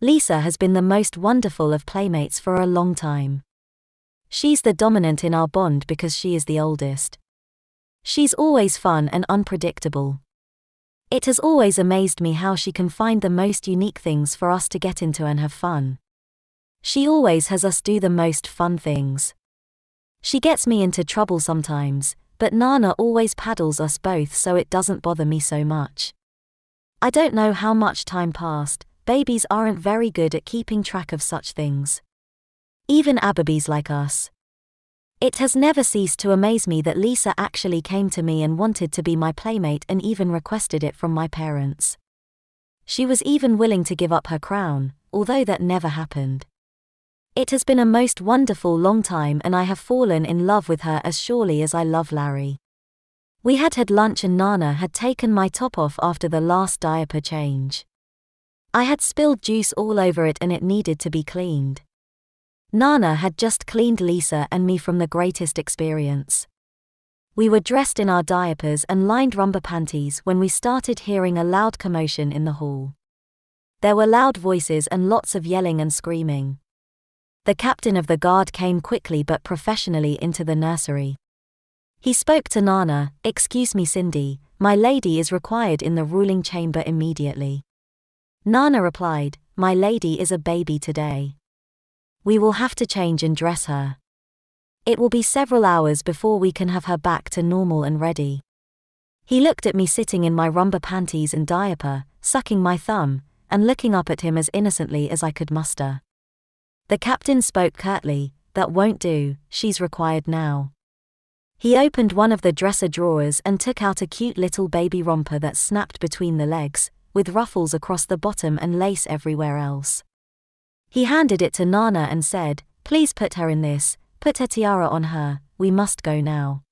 Lisa has been the most wonderful of playmates for a long time. She's the dominant in our bond because she is the oldest. She's always fun and unpredictable. It has always amazed me how she can find the most unique things for us to get into and have fun. She always has us do the most fun things. She gets me into trouble sometimes, but Nana always paddles us both so it doesn't bother me so much. I don't know how much time passed, babies aren't very good at keeping track of such things. Even ABDLs like us. It has never ceased to amaze me that Lisa actually came to me and wanted to be my playmate and even requested it from my parents. She was even willing to give up her crown, although that never happened. It has been a most wonderful long time and I have fallen in love with her as surely as I love Larry. We had lunch and Nana had taken my top off after the last diaper change. I had spilled juice all over it and it needed to be cleaned. Nana had just cleaned Lisa and me from the greatest experience. We were dressed in our diapers and lined rubber panties when we started hearing a loud commotion in the hall. There were loud voices and lots of yelling and screaming. The captain of the guard came quickly but professionally into the nursery. He spoke to Nana. "Excuse me, Cindy, my lady is required in the ruling chamber immediately." Nana replied, "My lady is a baby today. We will have to change and dress her. It will be several hours before we can have her back to normal and ready." He looked at me sitting in my rubber panties and diaper, sucking my thumb, and looking up at him as innocently as I could muster. The captain spoke curtly, "That won't do, she's required now." He opened one of the dresser drawers and took out a cute little baby romper that snapped between the legs, with ruffles across the bottom and lace everywhere else. He handed it to Nana and said, "Please put her in this, put her tiara on her, we must go now."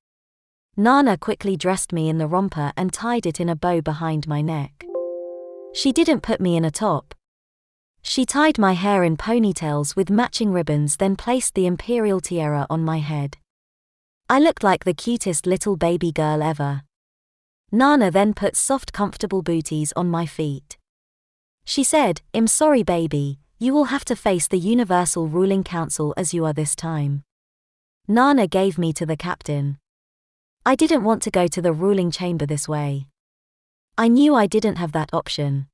Nana quickly dressed me in the romper and tied it in a bow behind my neck. She didn't put me in a top. She tied my hair in ponytails with matching ribbons, then placed the imperial tiara on my head. I looked like the cutest little baby girl ever. Nana then put soft comfortable booties on my feet. She said, "I'm sorry baby, you will have to face the Universal Ruling Council as you are this time." Nana gave me to the captain. I didn't want to go to the ruling chamber this way. I knew I didn't have that option.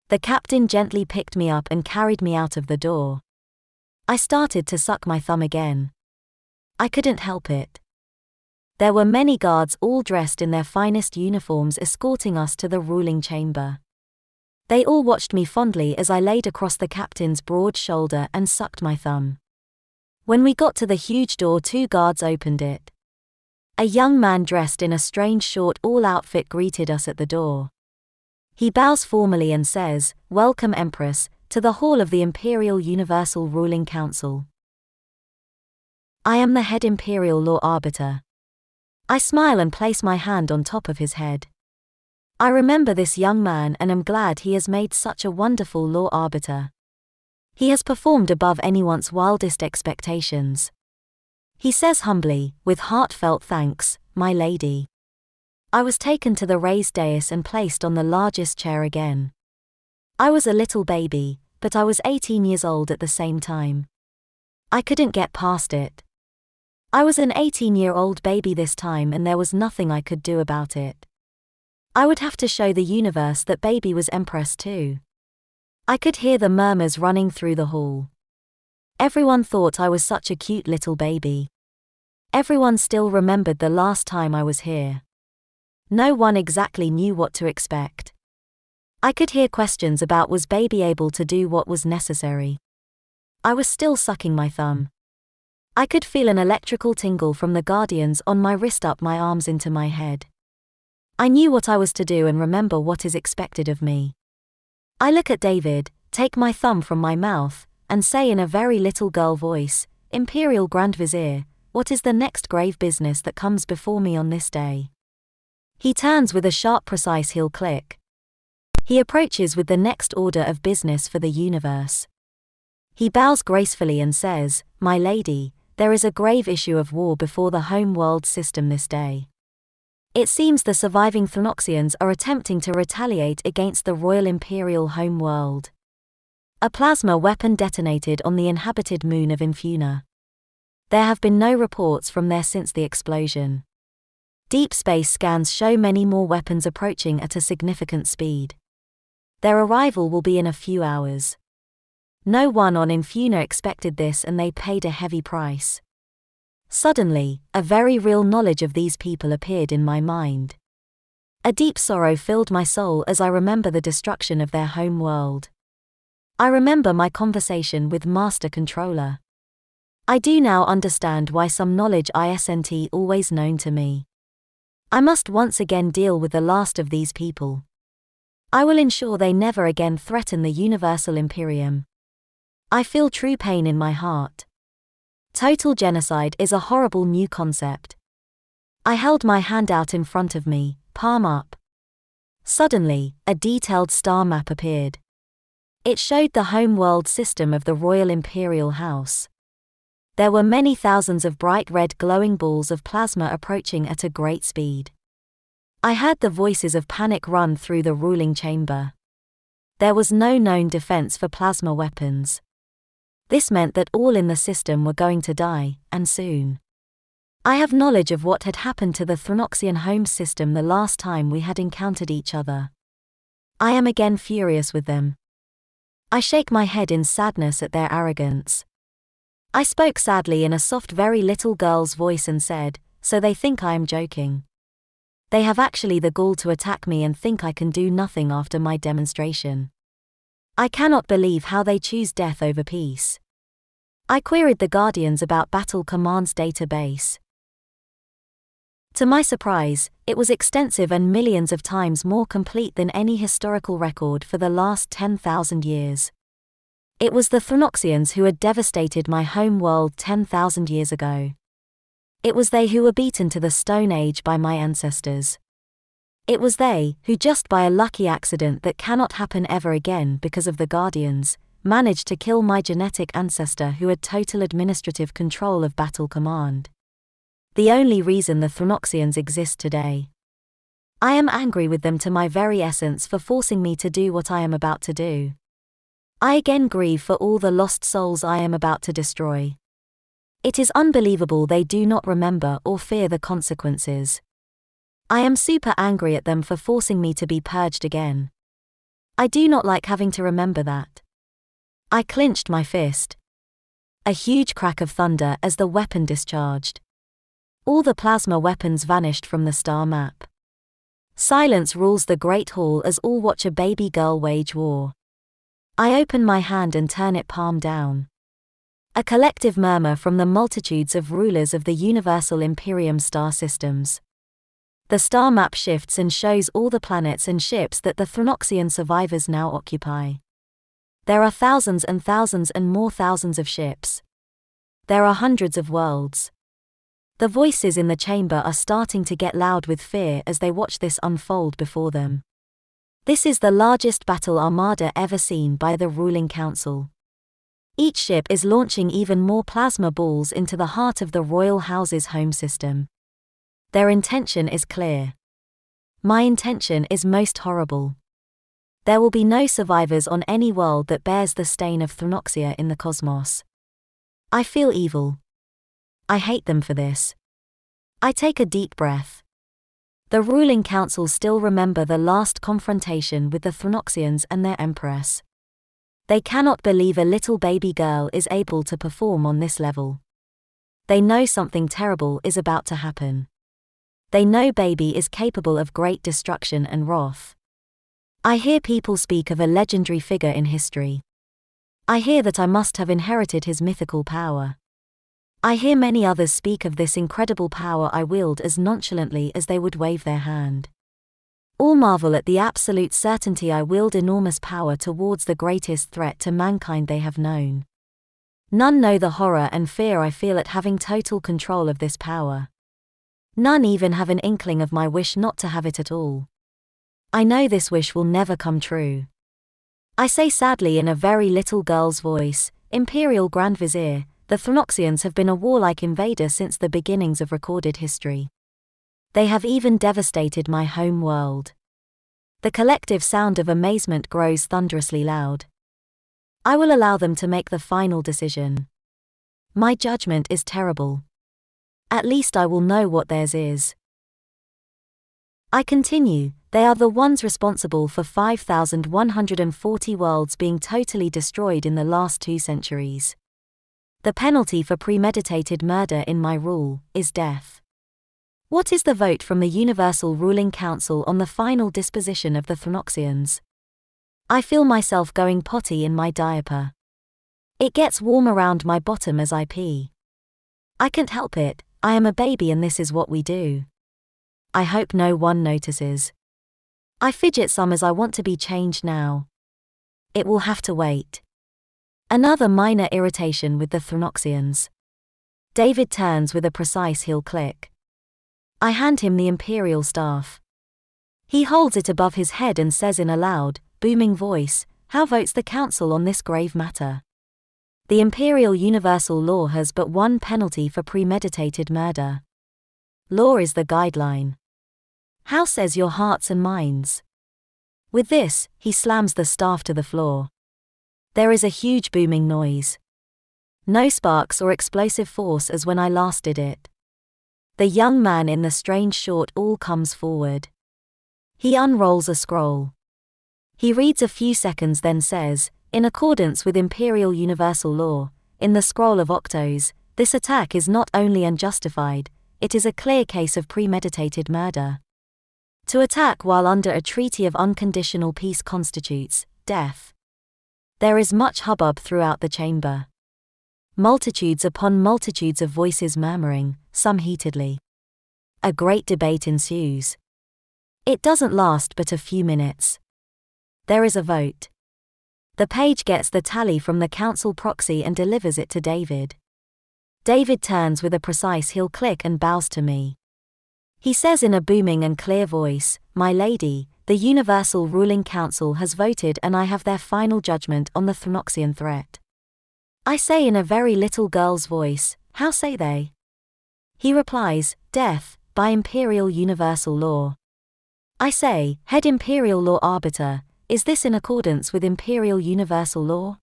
The captain gently picked me up and carried me out of the door. I started to suck my thumb again. I couldn't help it. There were many guards all dressed in their finest uniforms escorting us to the ruling chamber. They all watched me fondly as I laid across the captain's broad shoulder and sucked my thumb. When we got to the huge door, 2 guards opened it. A young man dressed in a strange short all outfit greeted us at the door. He bows formally and says, "Welcome Empress, to the hall of the Imperial Universal Ruling Council. I am the head Imperial Law Arbiter." I smile and place my hand on top of his head. I remember this young man and am glad he has made such a wonderful law arbiter. He has performed above anyone's wildest expectations. He says humbly, with heartfelt thanks, "My lady." I was taken to the raised dais and placed on the largest chair again. I was a little baby, but I was 18 years old at the same time. I couldn't get past it. I was an 18-year-old baby this time and there was nothing I could do about it. I would have to show the universe that baby was Empress too. I could hear the murmurs running through the hall. Everyone thought I was such a cute little baby. Everyone still remembered the last time I was here. No one exactly knew what to expect. I could hear questions about was baby able to do what was necessary. I was still sucking my thumb. I could feel an electrical tingle from the guardians on my wrist up my arms into my head. I knew what I was to do and remember what is expected of me. I look at David, take my thumb from my mouth, and say in a very little girl voice, "Imperial Grand Vizier, what is the next grave business that comes before me on this day?" He turns with a sharp precise heel click. He approaches with the next order of business for the universe. He bows gracefully and says, "My lady, there is a grave issue of war before the home world system this day. It seems the surviving Thanoxians are attempting to retaliate against the Royal Imperial home world. A plasma weapon detonated on the inhabited moon of Infuna. There have been no reports from there since the explosion. Deep space scans show many more weapons approaching at a significant speed. Their arrival will be in a few hours. No one on Infuna expected this, and they paid a heavy price. Suddenly, a very real knowledge of these people appeared in my mind. A deep sorrow filled my soul as I remember the destruction of their home world. I remember my conversation with Master Controller. I do now understand why some knowledge isn't always known to me. I must once again deal with the last of these people. I will ensure they never again threaten the Universal Imperium. I feel true pain in my heart. Total genocide is a horrible new concept. I held my hand out in front of me, palm up. Suddenly, a detailed star map appeared. It showed the home world system of the Royal Imperial House. There were many thousands of bright red glowing balls of plasma approaching at a great speed. I heard the voices of panic run through the ruling chamber. There was no known defense for plasma weapons. This meant that all in the system were going to die, and soon. I have knowledge of what had happened to the Thronoxian home system the last time we had encountered each other. I am again furious with them. I shake my head in sadness at their arrogance. I spoke sadly in a soft, very little girl's voice and said, "So they think I am joking. They have actually the gall to attack me and think I can do nothing after my demonstration. I cannot believe how they choose death over peace." I queried the Guardians about Battle Command's database. To my surprise, it was extensive and millions of times more complete than any historical record for the last 10,000 years. It was the Thronoxians who had devastated my home world 10,000 years ago. It was they who were beaten to the Stone Age by my ancestors. It was they who, just by a lucky accident that cannot happen ever again because of the Guardians, managed to kill my genetic ancestor who had total administrative control of Battle Command. The only reason the Thronoxians exist today. I am angry with them to my very essence for forcing me to do what I am about to do. I again grieve for all the lost souls I am about to destroy. It is unbelievable they do not remember or fear the consequences. I am super angry at them for forcing me to be purged again. I do not like having to remember that. I clenched my fist. A huge crack of thunder as the weapon discharged. All the plasma weapons vanished from the star map. Silence rules the Great Hall as all watch a baby girl wage war. I open my hand and turn it palm down. A collective murmur from the multitudes of rulers of the Universal Imperium star systems. The star map shifts and shows all the planets and ships that the Thronoxian survivors now occupy. There are thousands and more thousands of ships. There are hundreds of worlds. The voices in the chamber are starting to get loud with fear as they watch this unfold before them. This is the largest battle armada ever seen by the ruling council. Each ship is launching even more plasma balls into the heart of the royal house's home system. Their intention is clear. My intention is most horrible. There will be no survivors on any world that bears the stain of Thronoxia in the cosmos. I feel evil. I hate them for this. I take a deep breath. The ruling council still remember the last confrontation with the Thronoxians and their empress. They cannot believe a little baby girl is able to perform on this level. They know something terrible is about to happen. They know baby is capable of great destruction and wrath. I hear people speak of a legendary figure in history. I hear that I must have inherited his mythical power. I hear many others speak of this incredible power I wield as nonchalantly as they would wave their hand. All marvel at the absolute certainty I wield enormous power towards the greatest threat to mankind they have known. None know the horror and fear I feel at having total control of this power. None even have an inkling of my wish not to have it at all. I know this wish will never come true. I say sadly in a very little girl's voice, Imperial Grand Vizier, the Thronoxians have been a warlike invader since the beginnings of recorded history. They have even devastated my home world. The collective sound of amazement grows thunderously loud. I will allow them to make the final decision. My judgment is terrible. At least I will know what theirs is. I continue, they are the ones responsible for 5,140 worlds being totally destroyed in the last 2 centuries. The penalty for premeditated murder in my rule is death. What is the vote from the Universal Ruling Council on the final disposition of the Thronoxians? I feel myself going potty in my diaper. It gets warm around my bottom as I pee. I can't help it, I am a baby and this is what we do. I hope no one notices. I fidget some as I want to be changed now. It will have to wait. Another minor irritation with the Thronoxians. David turns with a precise heel click. I hand him the Imperial staff. He holds it above his head and says in a loud, booming voice, "How votes the Council on this grave matter?" The Imperial Universal Law has but one penalty for premeditated murder. Law is the guideline. How says your hearts and minds? With this, he slams the staff to the floor. There is a huge booming noise. No sparks or explosive force as when I last did it. The young man in the strange short all comes forward. He unrolls a scroll. He reads a few seconds then says, in accordance with Imperial Universal Law, in the Scroll of Octos, this attack is not only unjustified, it is a clear case of premeditated murder. To attack while under a treaty of unconditional peace constitutes death. There is much hubbub throughout the chamber. Multitudes upon multitudes of voices murmuring, some heatedly. A great debate ensues. It doesn't last but a few minutes. There is a vote. The page gets the tally from the council proxy and delivers it to David. David turns with a precise heel click and bows to me. He says in a booming and clear voice, "My lady, the Universal Ruling Council has voted and I have their final judgment on the Thronoxian threat." I say in a very little girl's voice, "How say they?" He replies, "Death, by Imperial Universal Law." I say, "Head Imperial Law Arbiter, is this in accordance with Imperial Universal Law?"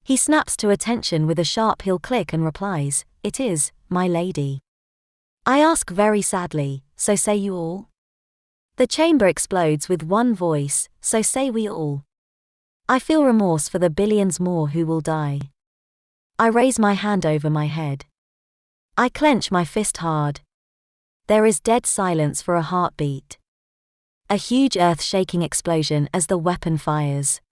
He snaps to attention with a sharp heel click and replies, "It is, my lady." I ask very sadly, "So say you all?" The chamber explodes with one voice, "So say we all." I feel remorse for the billions more who will die. I raise my hand over my head. I clench my fist hard. There is dead silence for a heartbeat. A huge earth-shaking explosion as the weapon fires.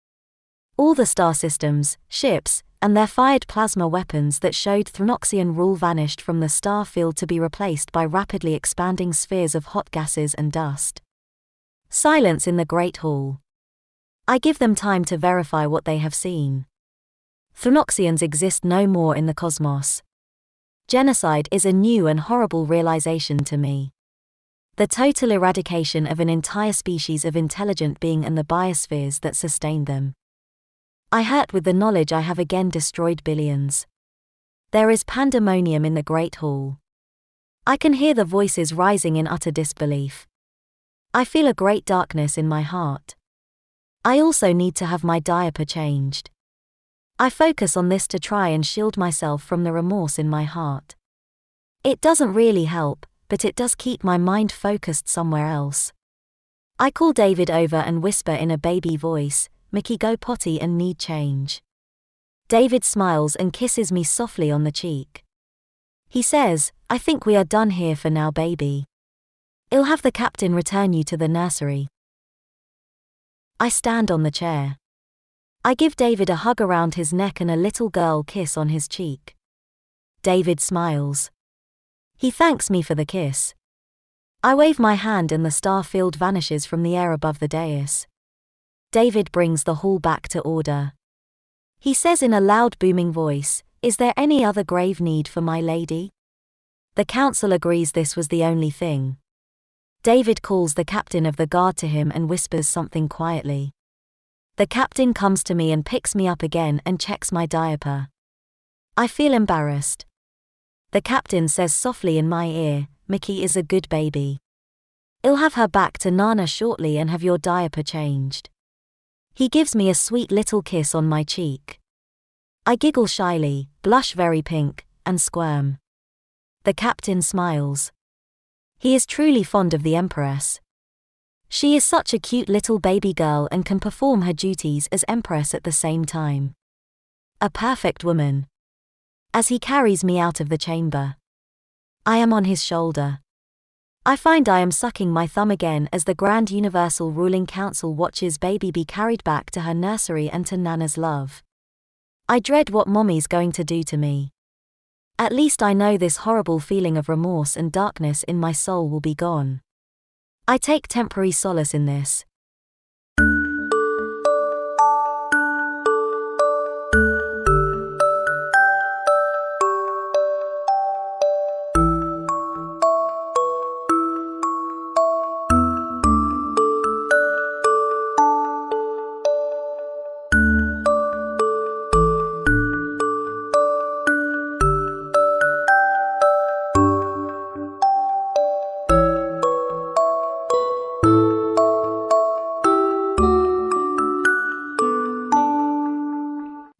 All the star systems, ships, and their fired plasma weapons that showed Thronoxian rule vanished from the star field to be replaced by rapidly expanding spheres of hot gases and dust. Silence in the Great Hall. I give them time to verify what they have seen. Thronoxians exist no more in the cosmos. Genocide is a new and horrible realization to me. The total eradication of an entire species of intelligent being and the biospheres that sustain them. I hurt with the knowledge I have again destroyed billions. There is pandemonium in the Great Hall. I can hear the voices rising in utter disbelief. I feel a great darkness in my heart. I also need to have my diaper changed. I focus on this to try and shield myself from the remorse in my heart. It doesn't really help, but it does keep my mind focused somewhere else. I call David over and whisper in a baby voice, "Mickey, go potty and need change." David smiles and kisses me softly on the cheek. He says, "I think we are done here for now, baby. I'll have the captain return you to the nursery." I stand on the chair. I give David a hug around his neck and a little girl kiss on his cheek. David smiles. He thanks me for the kiss. I wave my hand and the star field vanishes from the air above the dais. David brings the hall back to order. He says in a loud booming voice, "Is there any other grave need for my lady?" The council agrees this was the only thing. David calls the captain of the guard to him and whispers something quietly. The captain comes to me and picks me up again and checks my diaper. I feel embarrassed. The captain says softly in my ear, "Mickey is a good baby. I'll have her back to Nana shortly and have your diaper changed." He gives me a sweet little kiss on my cheek. I giggle shyly, blush very pink, and squirm. The captain smiles. He is truly fond of the Empress. She is such a cute little baby girl and can perform her duties as Empress at the same time. A perfect woman. As he carries me out of the chamber, I am on his shoulder. I find I am sucking my thumb again as the Grand Universal Ruling Council watches baby be carried back to her nursery and to Nana's love. I dread what Mommy's going to do to me. At least I know this horrible feeling of remorse and darkness in my soul will be gone. I take temporary solace in this.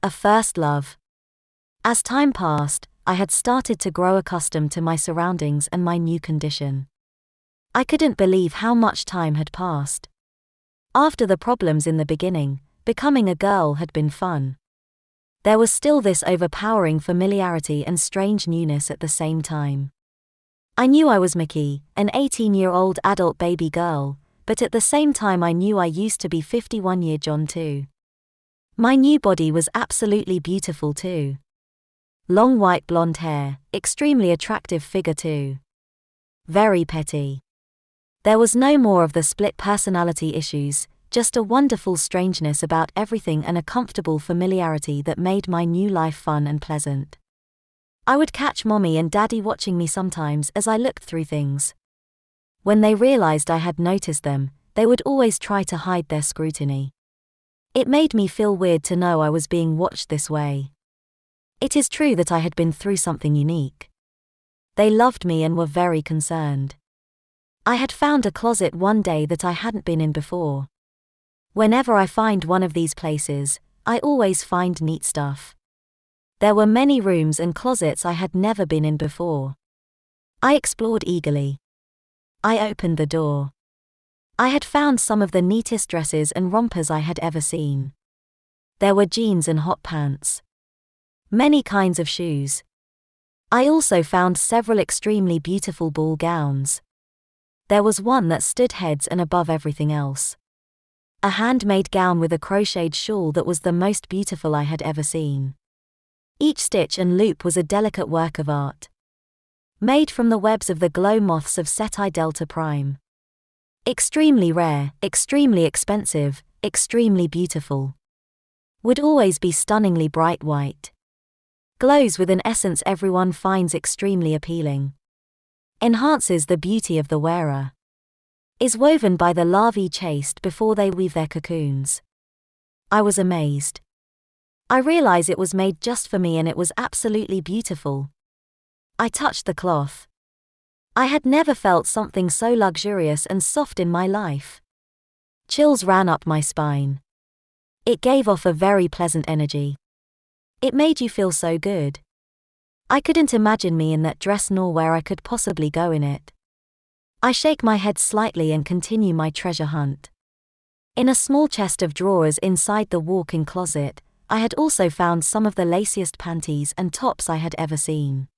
A first love. As time passed, I had started to grow accustomed to my surroundings and my new condition. I couldn't believe how much time had passed. After the problems in the beginning, becoming a girl had been fun. There was still this overpowering familiarity and strange newness at the same time. I knew I was Mickey, an 18-year-old adult baby girl, but at the same time I knew I used to be 51-year John too. My new body was absolutely beautiful too. Long white blonde hair, extremely attractive figure too. Very petty. There was no more of the split personality issues, just a wonderful strangeness about everything and a comfortable familiarity that made my new life fun and pleasant. I would catch Mommy and Daddy watching me sometimes as I looked through things. When they realized I had noticed them, they would always try to hide their scrutiny. It made me feel weird to know I was being watched this way. It is true that I had been through something unique. They loved me and were very concerned. I had found a closet one day that I hadn't been in before. Whenever I find one of these places, I always find neat stuff. There were many rooms and closets I had never been in before. I explored eagerly. I opened the door. I had found some of the neatest dresses and rompers I had ever seen. There were jeans and hot pants. Many kinds of shoes. I also found several extremely beautiful ball gowns. There was one that stood heads and above everything else. A handmade gown with a crocheted shawl that was the most beautiful I had ever seen. Each stitch and loop was a delicate work of art. Made from the webs of the glow moths of Ceti Delta Prime. Extremely rare, extremely expensive, extremely beautiful. Would always be stunningly bright white. Glows with an essence everyone finds extremely appealing. Enhances the beauty of the wearer. Is woven by the larvae chaste before they weave their cocoons. I was amazed. I realized it was made just for me and it was absolutely beautiful. I touched the cloth. I had never felt something so luxurious and soft in my life. Chills ran up my spine. It gave off a very pleasant energy. It made you feel so good. I couldn't imagine me in that dress nor where I could possibly go in it. I shake my head slightly and continue my treasure hunt. In a small chest of drawers inside the walk-in closet, I had also found some of the laciest panties and tops I had ever seen.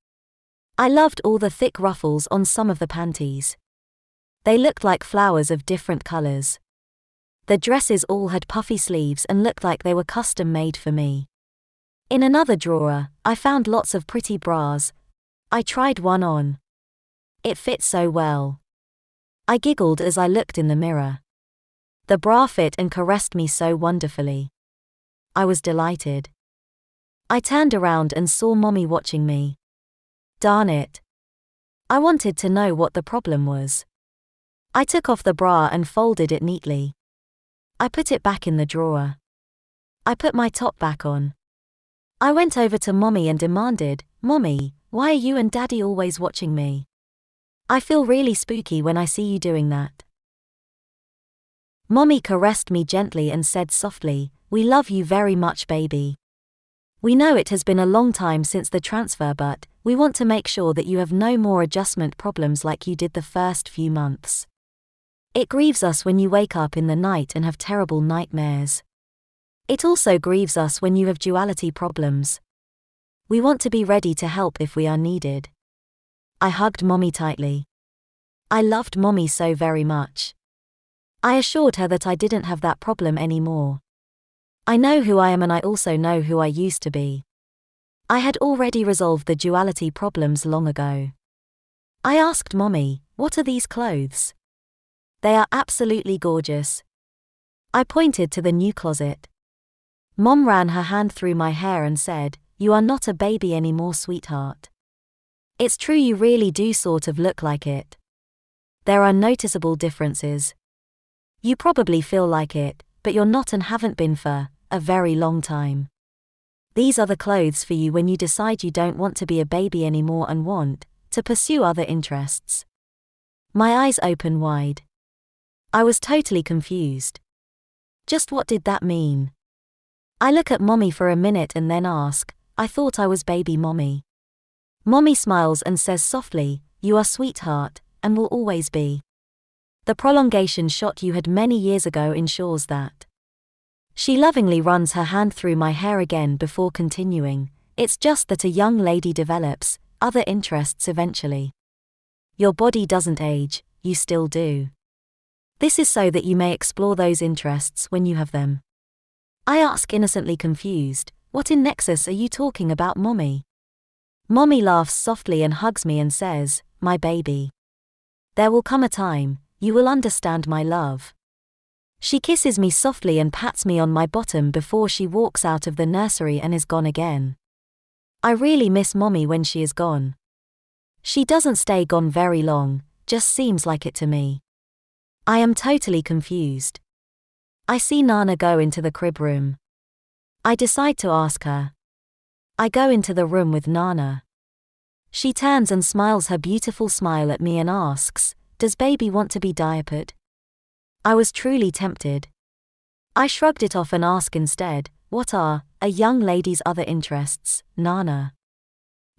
I loved all the thick ruffles on some of the panties. They looked like flowers of different colors. The dresses all had puffy sleeves and looked like they were custom made for me. In another drawer, I found lots of pretty bras. I tried one on. It fit so well. I giggled as I looked in the mirror. The bra fit and caressed me so wonderfully. I was delighted. I turned around and saw Mommy watching me. Darn it. I wanted to know what the problem was. I took off the bra and folded it neatly. I put it back in the drawer. I put my top back on. I went over to Mommy and demanded, "Mommy, why are you and Daddy always watching me? I feel really spooky when I see you doing that." Mommy caressed me gently and said softly, "We love you very much, baby. We know it has been a long time since the transfer, but we want to make sure that you have no more adjustment problems like you did the first few months. It grieves us when you wake up in the night and have terrible nightmares. It also grieves us when you have duality problems. We want to be ready to help if we are needed. I hugged Mommy tightly. I loved Mommy so very much. I assured her that I didn't have that problem anymore. I know who I am and I also know who I used to be. I had already resolved the duality problems long ago. I asked Mommy, "What are these clothes?" "They are absolutely gorgeous." I pointed to the new closet. Mom ran her hand through my hair and said, "You are not a baby anymore, sweetheart. It's true, you really do sort of look like it. There are noticeable differences. You probably feel like it, but you're not and haven't been for a very long time. These are the clothes for you when you decide you don't want to be a baby anymore and want to pursue other interests." My eyes opened wide. I was totally confused. Just what did that mean? I look at Mommy for a minute and then ask, "I thought I was baby Mommy." Mommy smiles and says softly, "You are sweetheart, and will always be. The prolongation shot you had many years ago ensures that." She lovingly runs her hand through my hair again before continuing, "It's just that a young lady develops other interests eventually. Your body doesn't age, you still do. This is so that you may explore those interests when you have them." I ask, innocently confused, "What in Nexus are you talking about, Mommy?" Mommy laughs softly and hugs me and says, "My baby. There will come a time, you will understand my love." She kisses me softly and pats me on my bottom before she walks out of the nursery and is gone again. I really miss Mommy when she is gone. She doesn't stay gone very long, just seems like it to me. I am totally confused. I see Nana go into the crib room. I decide to ask her. I go into the room with Nana. She turns and smiles her beautiful smile at me and asks, "Does baby want to be diapered?" I was truly tempted. I shrugged it off and asked instead, "What are a young lady's other interests, Nana?"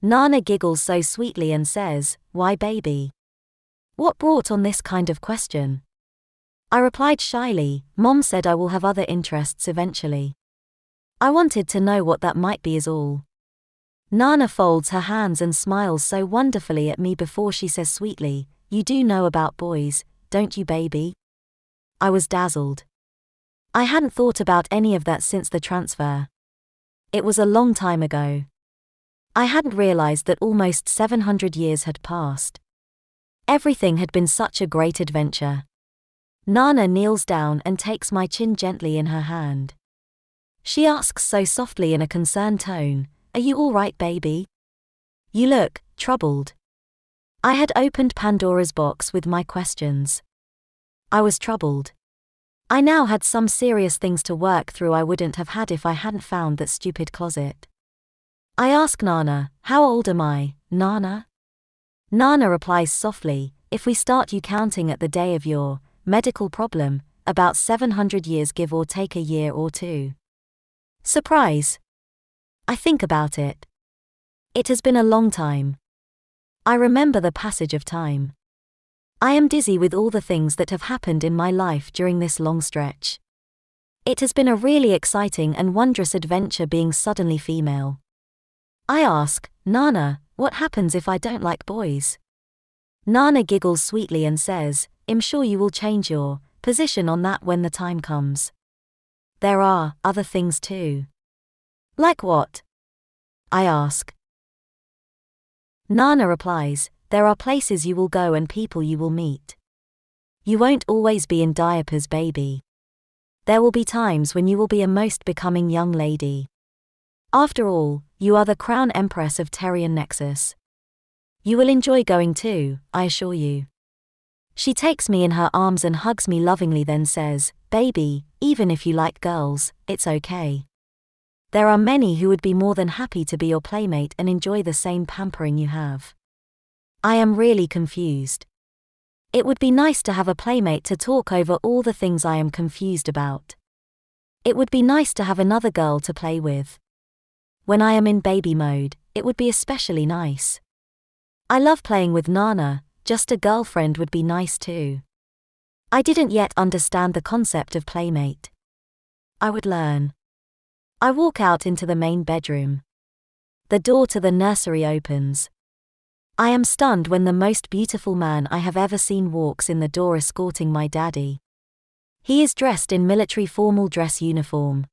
Nana giggles so sweetly and says, "Why baby? What brought on this kind of question?" I replied shyly, "Mom said I will have other interests eventually. I wanted to know what that might be is all." Nana folds her hands and smiles so wonderfully at me before she says sweetly, "You do know about boys, don't you baby?" I was dazzled. I hadn't thought about any of that since the transfer. It was a long time ago. I hadn't realized that almost 700 years had passed. Everything had been such a great adventure. Nana kneels down and takes my chin gently in her hand. She asks so softly in a concerned tone, "Are you all right, baby? You look troubled." I had opened Pandora's box with my questions. I was troubled. I now had some serious things to work through I wouldn't have had if I hadn't found that stupid closet. I ask Nana, "How old am I, Nana?" Nana replies softly, "If we start you counting at the day of your medical problem, about 700 years give or take a year or two." Surprise. I think about it. It has been a long time. I remember the passage of time. I am dizzy with all the things that have happened in my life during this long stretch. It has been a really exciting and wondrous adventure being suddenly female. I ask, "Nana, what happens if I don't like boys?" Nana giggles sweetly and says, "I'm sure you will change your position on that when the time comes. There are other things too." "Like what?" I ask. Nana replies, "There are places you will go and people you will meet. You won't always be in diapers, baby. There will be times when you will be a most becoming young lady. After all, you are the crown empress of Terrian Nexus. You will enjoy going too, I assure you." She takes me in her arms and hugs me lovingly, then says, "Baby, even if you like girls, it's okay. There are many who would be more than happy to be your playmate and enjoy the same pampering you have." I am really confused. It would be nice to have a playmate to talk over all the things I am confused about. It would be nice to have another girl to play with. When I am in baby mode, it would be especially nice. I love playing with Nana, just a girlfriend would be nice too. I didn't yet understand the concept of playmate. I would learn. I walk out into the main bedroom. The door to the nursery opens. I am stunned when the most beautiful man I have ever seen walks in the door escorting my daddy. He is dressed in military formal dress uniform.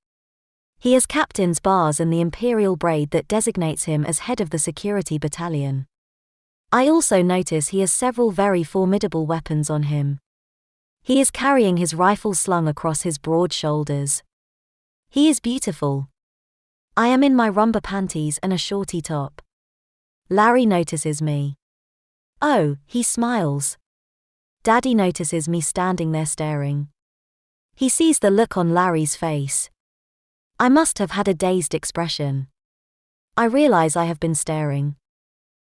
He has captain's bars and the imperial braid that designates him as head of the security battalion. I also notice he has several very formidable weapons on him. He is carrying his rifle slung across his broad shoulders. He is beautiful. I am in my rumba panties and a shorty top. Larry notices me. Oh, he smiles. Daddy notices me standing there staring. He sees the look on Larry's face. I must have had a dazed expression. I realize I have been staring.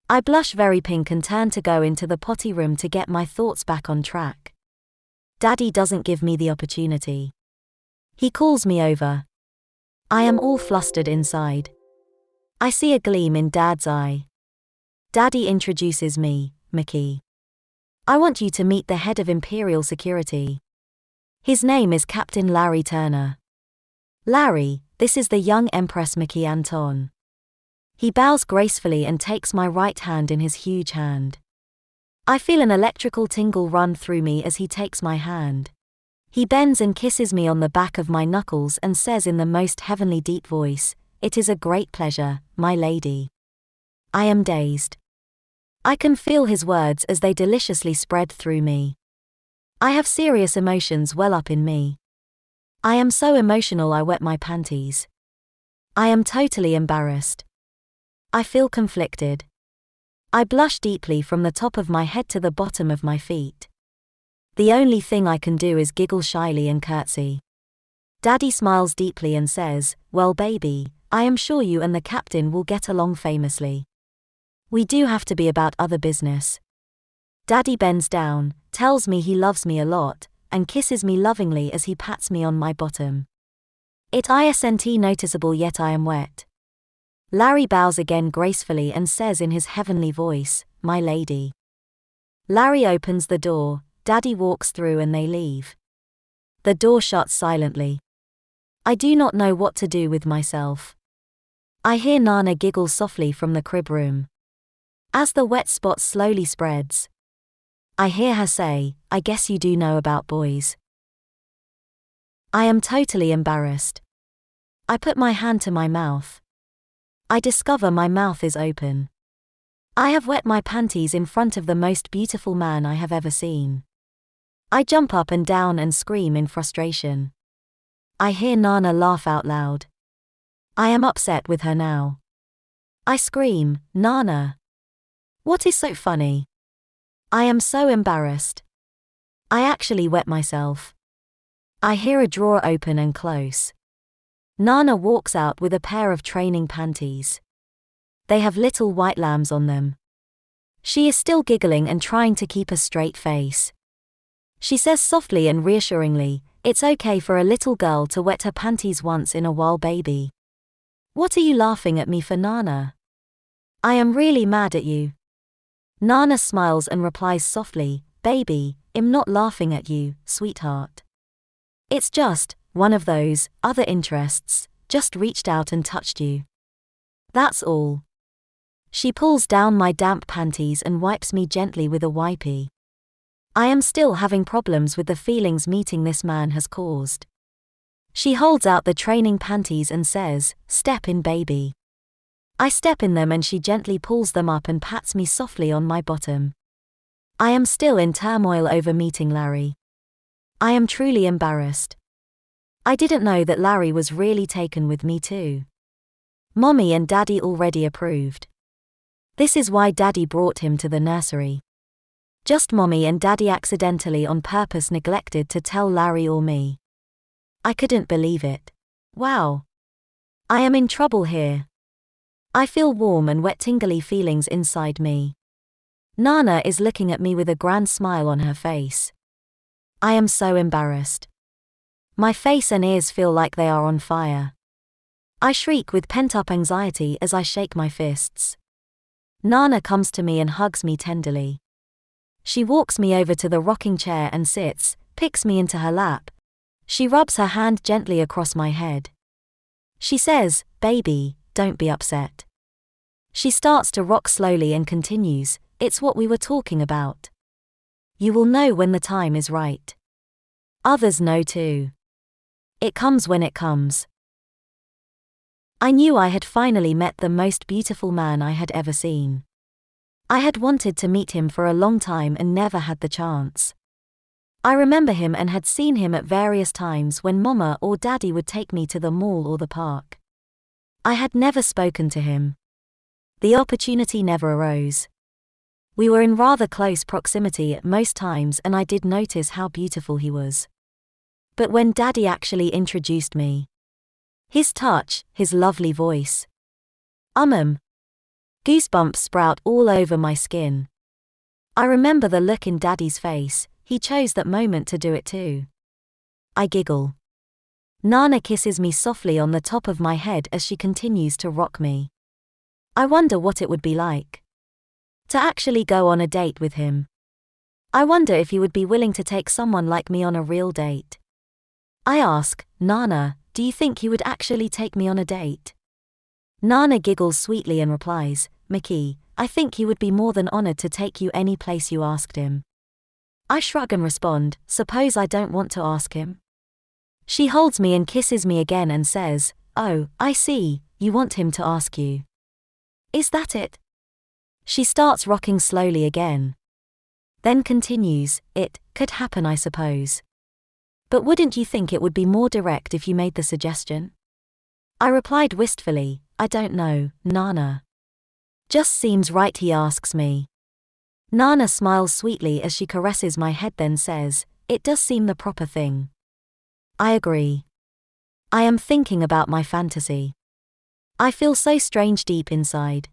I blush very pink and turn to go into the potty room to get my thoughts back on track. Daddy doesn't give me the opportunity. He calls me over. I am all flustered inside. I see a gleam in Dad's eye. Daddy introduces me, Mickey. I want you to meet the head of Imperial Security. His name is Captain Larry Turner. Larry, this is the young Empress Mickey Anton. He bows gracefully and takes my right hand in his huge hand. I feel an electrical tingle run through me as he takes my hand. He bends and kisses me on the back of my knuckles and says in the most heavenly deep voice, "It is a great pleasure, my lady." I am dazed. I can feel his words as they deliciously spread through me. I have serious emotions well up in me. I am so emotional I wet my panties. I am totally embarrassed. I feel conflicted. I blush deeply from the top of my head to the bottom of my feet. The only thing I can do is giggle shyly and curtsy. Daddy smiles deeply and says, "Well baby, I am sure you and the captain will get along famously. We do have to be about other business." Daddy bends down, tells me he loves me a lot, and kisses me lovingly as he pats me on my bottom. It isn't noticeable yet I am wet. Larry bows again gracefully and says in his heavenly voice, "My lady." Larry opens the door, Daddy walks through and they leave. The door shuts silently. I do not know what to do with myself. I hear Nana giggle softly from the crib room. As the wet spot slowly spreads, I hear her say, "I guess you do know about boys." I am totally embarrassed. I put my hand to my mouth. I discover my mouth is open. I have wet my panties in front of the most beautiful man I have ever seen. I jump up and down and scream in frustration. I hear Nana laugh out loud. I am upset with her now. I scream, "Nana! What is so funny?" I am so embarrassed. I actually wet myself. I hear a drawer open and close. Nana walks out with a pair of training panties. They have little white lambs on them. She is still giggling and trying to keep a straight face. She says softly and reassuringly, "It's okay for a little girl to wet her panties once in a while, baby. What are you laughing at me for, Nana? I am really mad at you." Nana smiles and replies softly, "Baby, I'm not laughing at you, sweetheart. It's just one of those other interests, just reached out and touched you. That's all." She pulls down my damp panties and wipes me gently with a wipey. I am still having problems with the feelings meeting this man has caused. She holds out the training panties and says, "Step in, baby." I step in them and she gently pulls them up and pats me softly on my bottom. I am still in turmoil over meeting Larry. I am truly embarrassed. I didn't know that Larry was really taken with me too. Mommy and Daddy already approved. This is why Daddy brought him to the nursery. Just Mommy and Daddy accidentally on purpose neglected to tell Larry or me. I couldn't believe it. Wow. I am in trouble here. I feel warm and wet tingly feelings inside me. Nana is looking at me with a grand smile on her face. I am so embarrassed. My face and ears feel like they are on fire. I shriek with pent-up anxiety as I shake my fists. Nana comes to me and hugs me tenderly. She walks me over to the rocking chair and sits, picks me into her lap. She rubs her hand gently across my head. She says, "Baby, don't be upset." She starts to rock slowly and continues, "It's what we were talking about. You will know when the time is right. Others know too. It comes when it comes." I knew I had finally met the most beautiful man I had ever seen. I had wanted to meet him for a long time and never had the chance. I remember him and had seen him at various times when Mama or Daddy would take me to the mall or the park. I had never spoken to him. The opportunity never arose. We were in rather close proximity at most times and I did notice how beautiful he was. But when Daddy actually introduced me, his touch, his lovely voice. Goosebumps sprout all over my skin. I remember the look in Daddy's face, he chose that moment to do it too. I giggle. Nana kisses me softly on the top of my head as she continues to rock me. I wonder what it would be like to actually go on a date with him. I wonder if he would be willing to take someone like me on a real date. I ask, "Nana, do you think he would actually take me on a date?" Nana giggles sweetly and replies, "Mickey, I think he would be more than honored to take you any place you asked him." I shrug and respond, "Suppose I don't want to ask him?" She holds me and kisses me again and says, "Oh, I see, you want him to ask you. Is that it?" She starts rocking slowly again. Then continues, "It could happen, I suppose. But wouldn't you think it would be more direct if you made the suggestion?" I replied wistfully, "I don't know, Nana. Just seems right," he asks me. Nana smiles sweetly as she caresses my head then says, "It does seem the proper thing." I agree. I am thinking about my fantasy. I feel so strange deep inside.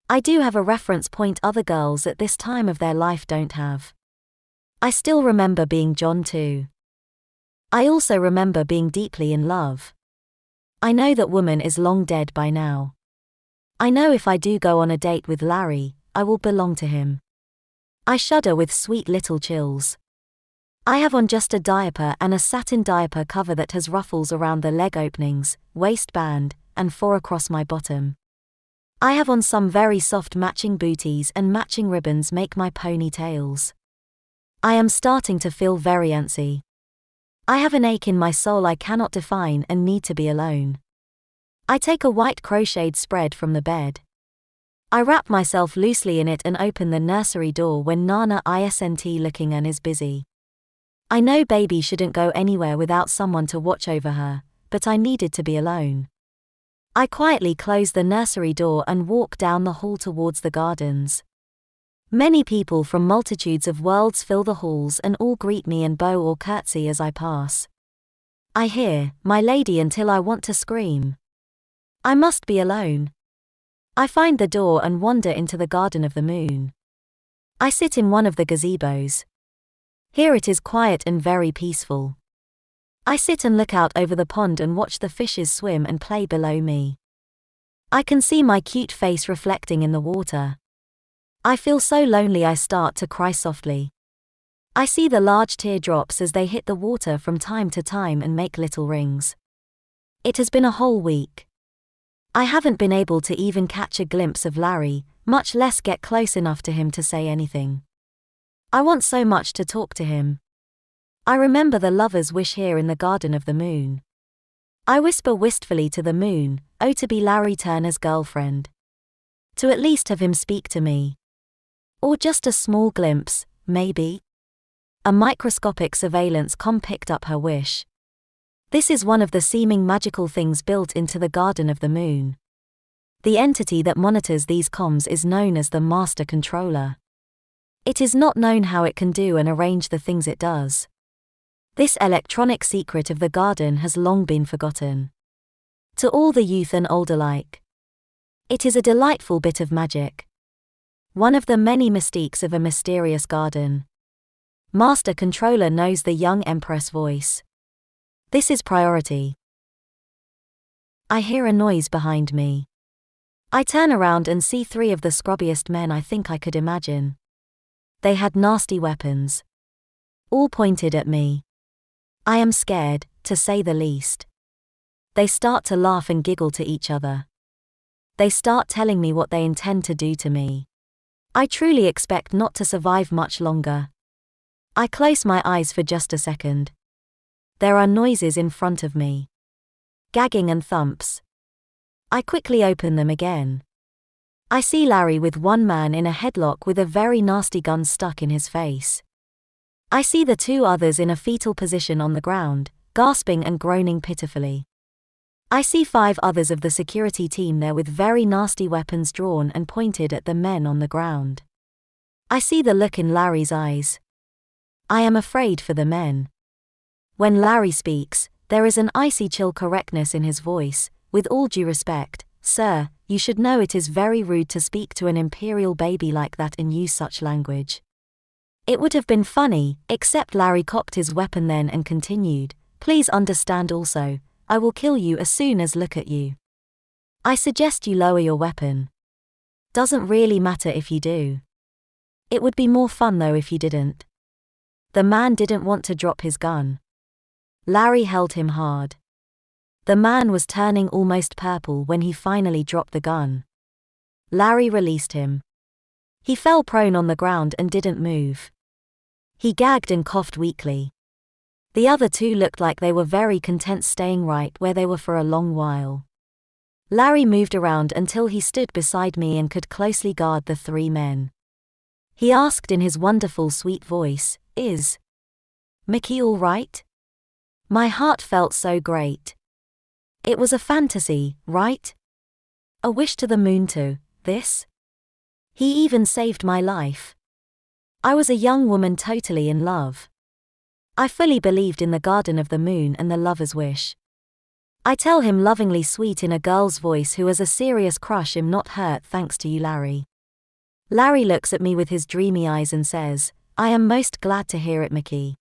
I do have a reference point other girls at this time of their life don't have. I still remember being John too. I also remember being deeply in love. I know that woman is long dead by now. I know if I do go on a date with Larry, I will belong to him. I shudder with sweet little chills. I have on just a diaper and a satin diaper cover that has ruffles around the leg openings, waistband, and 4 across my bottom. I have on some very soft matching booties and matching ribbons make my ponytails. I am starting to feel very antsy. I have an ache in my soul I cannot define and need to be alone. I take a white crocheted spread from the bed. I wrap myself loosely in it and open the nursery door when Nana isn't looking and is busy. I know baby shouldn't go anywhere without someone to watch over her, but I needed to be alone. I quietly close the nursery door and walk down the hall towards the gardens. Many people from multitudes of worlds fill the halls and all greet me and bow or curtsy as I pass. I hear, "My lady," until I want to scream. I must be alone. I find the door and wander into the Garden of the Moon. I sit in one of the gazebos. Here it is quiet and very peaceful. I sit and look out over the pond and watch the fishes swim and play below me. I can see my cute face reflecting in the water. I feel so lonely I start to cry softly. I see the large teardrops as they hit the water from time to time and make little rings. It has been a whole week. I haven't been able to even catch a glimpse of Larry, much less get close enough to him to say anything. I want so much to talk to him. I remember the lover's wish here in the Garden of the Moon. I whisper wistfully to the moon, "Oh, to be Larry Turner's girlfriend. To at least have him speak to me. Or just a small glimpse, maybe." A microscopic surveillance com picked up her wish. This is one of the seeming magical things built into the Garden of the Moon. The entity that monitors these comms is known as the Master Controller. It is not known how it can do and arrange the things it does. This electronic secret of the garden has long been forgotten. To all the youth and old alike, it is a delightful bit of magic. One of the many mystiques of a mysterious garden. Master Controller knows the young Empress voice. This is priority. I hear a noise behind me. I turn around and see 3 of the scrubbiest men I think I could imagine. They had nasty weapons. All pointed at me. I am scared, to say the least. They start to laugh and giggle to each other. They start telling me what they intend to do to me. I truly expect not to survive much longer. I close my eyes for just a second. There are noises in front of me. Gagging and thumps. I quickly open them again. I see Larry with one man in a headlock with a very nasty gun stuck in his face. I see the 2 others in a fetal position on the ground, gasping and groaning pitifully. I see 5 others of the security team there with very nasty weapons drawn and pointed at the men on the ground. I see the look in Larry's eyes. I am afraid for the men. When Larry speaks, there is an icy chill correctness in his voice. With all due respect, sir, you should know it is very rude to speak to an imperial baby like that and use such language. It would have been funny, except Larry cocked his weapon then and continued, please understand also, I will kill you as soon as look at you. I suggest you lower your weapon. Doesn't really matter if you do. It would be more fun though if you didn't. The man didn't want to drop his gun. Larry held him hard. The man was turning almost purple when he finally dropped the gun. Larry released him. He fell prone on the ground and didn't move. He gagged and coughed weakly. The other 2 looked like they were very content staying right where they were for a long while. Larry moved around until he stood beside me and could closely guard the 3 men. He asked in his wonderful sweet voice, "Is Mickey all right?" My heart felt so great. It was a fantasy, right? A wish to the moon to this? He even saved my life. I was a young woman totally in love. I fully believed in the garden of the moon and the lover's wish. I tell him lovingly sweet in a girl's voice who has a serious crush I'm not hurt thanks to you, Larry. Larry looks at me with his dreamy eyes and says, I am most glad to hear it, Mickey.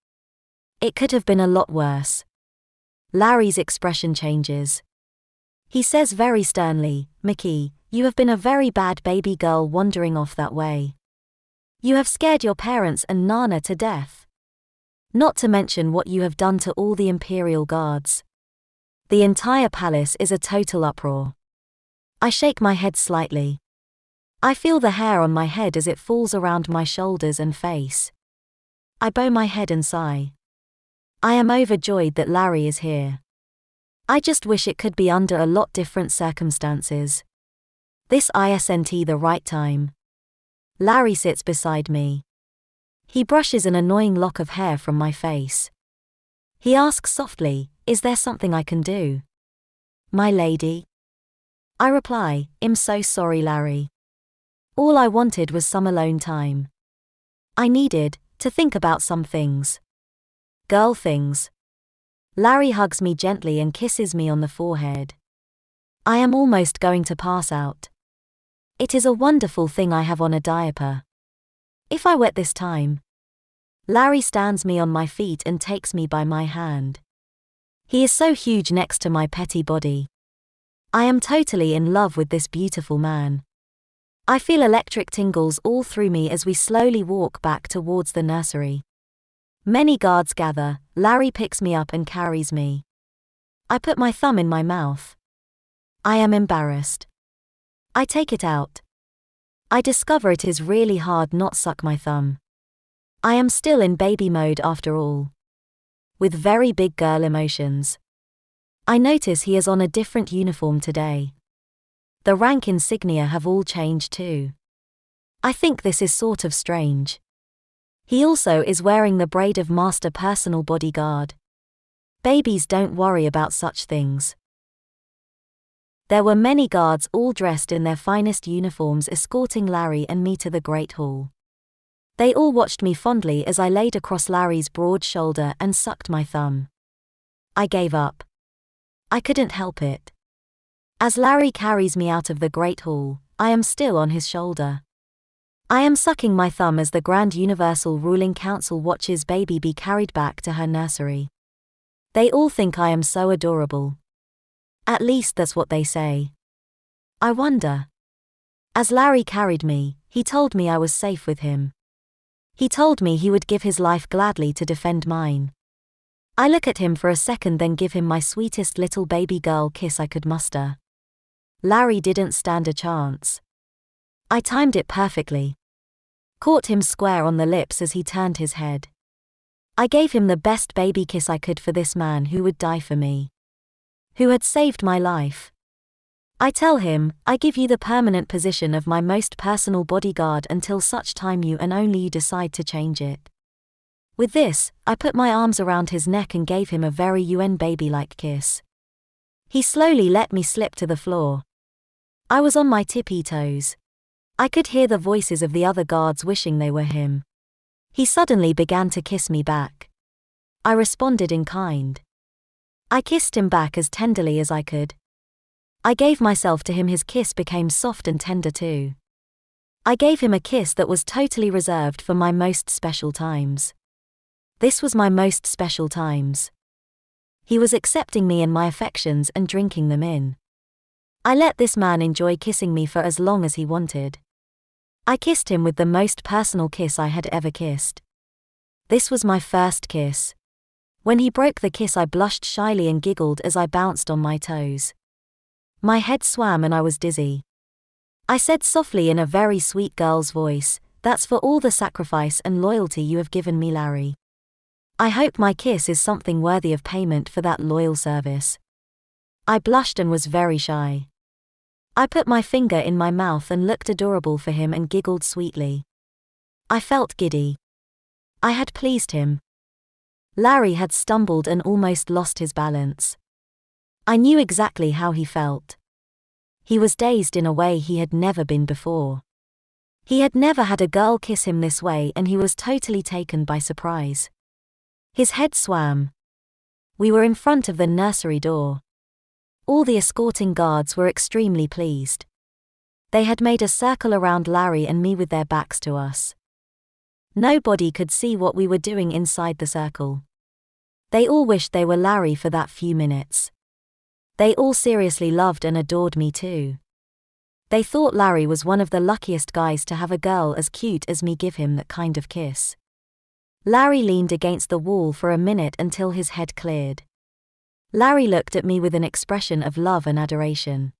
It could have been a lot worse. Larry's expression changes. He says very sternly, Mickey, you have been a very bad baby girl wandering off that way. You have scared your parents and Nana to death. Not to mention what you have done to all the Imperial Guards. The entire palace is a total uproar. I shake my head slightly. I feel the hair on my head as it falls around my shoulders and face. I bow my head and sigh. I am overjoyed that Larry is here. I just wish it could be under a lot different circumstances. This isn't the right time. Larry sits beside me. He brushes an annoying lock of hair from my face. He asks softly, is there something I can do? My lady? I reply, I'm so sorry, Larry. All I wanted was some alone time. I needed to think about some things. Girl things. Larry hugs me gently and kisses me on the forehead. I am almost going to pass out. It is a wonderful thing I have on a diaper. If I wet this time. Larry stands me on my feet and takes me by my hand. He is so huge next to my petty body. I am totally in love with this beautiful man. I feel electric tingles all through me as we slowly walk back towards the nursery. Many guards gather. Larry picks me up and carries me. I put my thumb in my mouth. I am embarrassed. I take it out. I discover it is really hard not suck my thumb. I am still in baby mode after all. With very big girl emotions. I notice he is on a different uniform today. The rank insignia have all changed too. I think this is sort of strange. He also is wearing the braid of master personal bodyguard. Babies don't worry about such things. There were many guards all dressed in their finest uniforms escorting Larry and me to the Great Hall. They all watched me fondly as I laid across Larry's broad shoulder and sucked my thumb. I gave up. I couldn't help it. As Larry carries me out of the Great Hall, I am still on his shoulder. I am sucking my thumb as the Grand Universal Ruling Council watches baby be carried back to her nursery. They all think I am so adorable. At least that's what they say. I wonder. As Larry carried me, he told me I was safe with him. He told me he would give his life gladly to defend mine. I look at him for a second, then give him my sweetest little baby girl kiss I could muster. Larry didn't stand a chance. I timed it perfectly. Caught him square on the lips as he turned his head. I gave him the best baby kiss I could for this man who would die for me. Who had saved my life. I tell him, I give you the permanent position of my most personal bodyguard until such time you and only you decide to change it. With this, I put my arms around his neck and gave him a very UN baby-like kiss. He slowly let me slip to the floor. I was on my tippy toes. I could hear the voices of the other guards wishing they were him. He suddenly began to kiss me back. I responded in kind. I kissed him back as tenderly as I could. I gave myself to him. His kiss became soft and tender too. I gave him a kiss that was totally reserved for my most special times. This was my most special times. He was accepting me and my affections and drinking them in. I let this man enjoy kissing me for as long as he wanted. I kissed him with the most personal kiss I had ever kissed. This was my first kiss. When he broke the kiss, I blushed shyly and giggled as I bounced on my toes. My head swam and I was dizzy. I said softly in a very sweet girl's voice, "That's for all the sacrifice and loyalty you have given me, Larry. I hope my kiss is something worthy of payment for that loyal service." I blushed and was very shy. I put my finger in my mouth and looked adorable for him and giggled sweetly. I felt giddy. I had pleased him. Larry had stumbled and almost lost his balance. I knew exactly how he felt. He was dazed in a way he had never been before. He had never had a girl kiss him this way and he was totally taken by surprise. His head swam. We were in front of the nursery door. All the escorting guards were extremely pleased. They had made a circle around Larry and me with their backs to us. Nobody could see what we were doing inside the circle. They all wished they were Larry for that few minutes. They all seriously loved and adored me too. They thought Larry was one of the luckiest guys to have a girl as cute as me give him that kind of kiss. Larry leaned against the wall for a minute until his head cleared. Larry looked at me with an expression of love and adoration.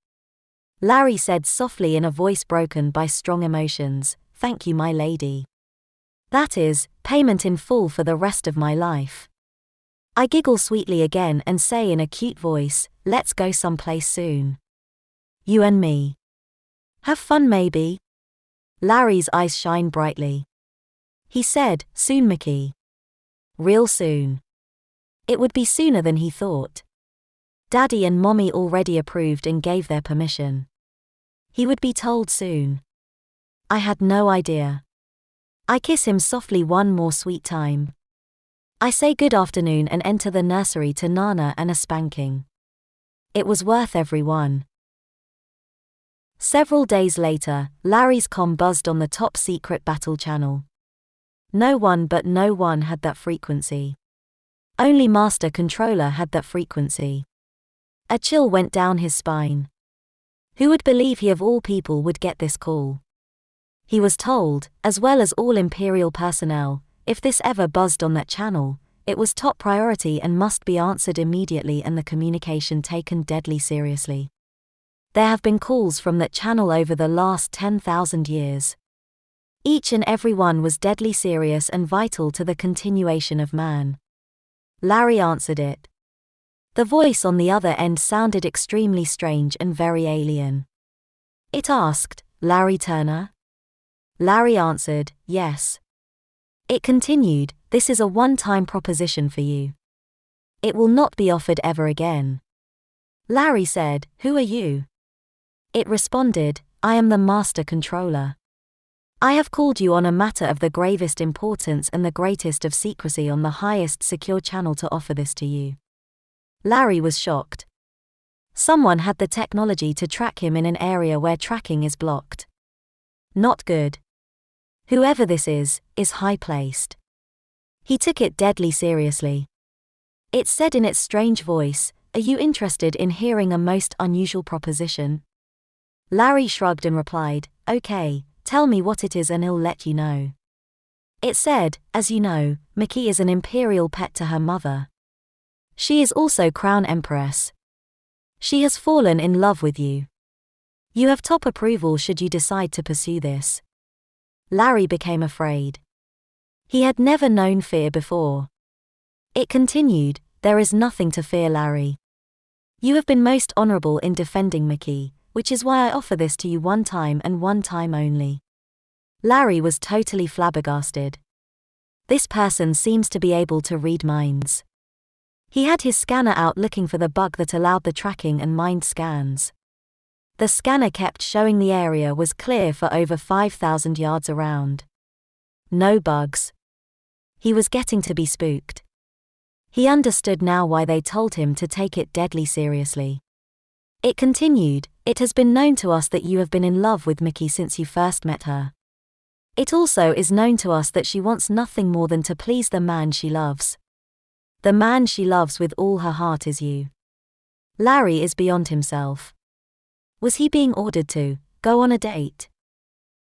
Larry said softly in a voice broken by strong emotions, "Thank you, my lady. That is, payment in full for the rest of my life." I giggle sweetly again and say in a cute voice, "Let's go someplace soon. You and me. Have fun maybe?" Larry's eyes shine brightly. He said, "Soon, Mickey. Real soon." It would be sooner than he thought. Daddy and Mommy already approved and gave their permission. He would be told soon. I had no idea. I kiss him softly one more sweet time. I say good afternoon and enter the nursery to Nana and a spanking. It was worth every one. Several days later, Larry's comm buzzed on the top secret battle channel. No one had that frequency. Only Master Controller had that frequency. A chill went down his spine. Who would believe he of all people would get this call? He was told, as well as all Imperial personnel, if this ever buzzed on that channel, it was top priority and must be answered immediately and the communication taken deadly seriously. There have been calls from that channel over the last 10,000 years. Each and every one was deadly serious and vital to the continuation of man. Larry answered it. The voice on the other end sounded extremely strange and very alien. It asked, "Larry Turner?" Larry answered, "Yes." It continued, "This is a one-time proposition for you. It will not be offered ever again." Larry said, "Who are you?" It responded, "I am the Master Controller. I have called you on a matter of the gravest importance and the greatest of secrecy on the highest secure channel to offer this to you." Larry was shocked. Someone had the technology to track him in an area where tracking is blocked. Not good. Whoever this is high-placed. He took it deadly seriously. It said in its strange voice, are you interested in hearing a most unusual proposition? Larry shrugged and replied, okay, tell me what it is and I'll let you know. It said, as you know, Mickey is an imperial pet to her mother. She is also Crown Empress. She has fallen in love with you. You have top approval should you decide to pursue this. Larry became afraid. He had never known fear before. It continued, there is nothing to fear, Larry. You have been most honorable in defending Mickey, which is why I offer this to you one time and one time only. Larry was totally flabbergasted. This person seems to be able to read minds. He had his scanner out looking for the bug that allowed the tracking and mind scans. The scanner kept showing the area was clear for over 5,000 yards around. No bugs. He was getting to be spooked. He understood now why they told him to take it deadly seriously. It continued, it has been known to us that you have been in love with Mickey since you first met her. It also is known to us that she wants nothing more than to please the man she loves. The man she loves with all her heart is you. Larry is beyond himself. Was he being ordered to go on a date?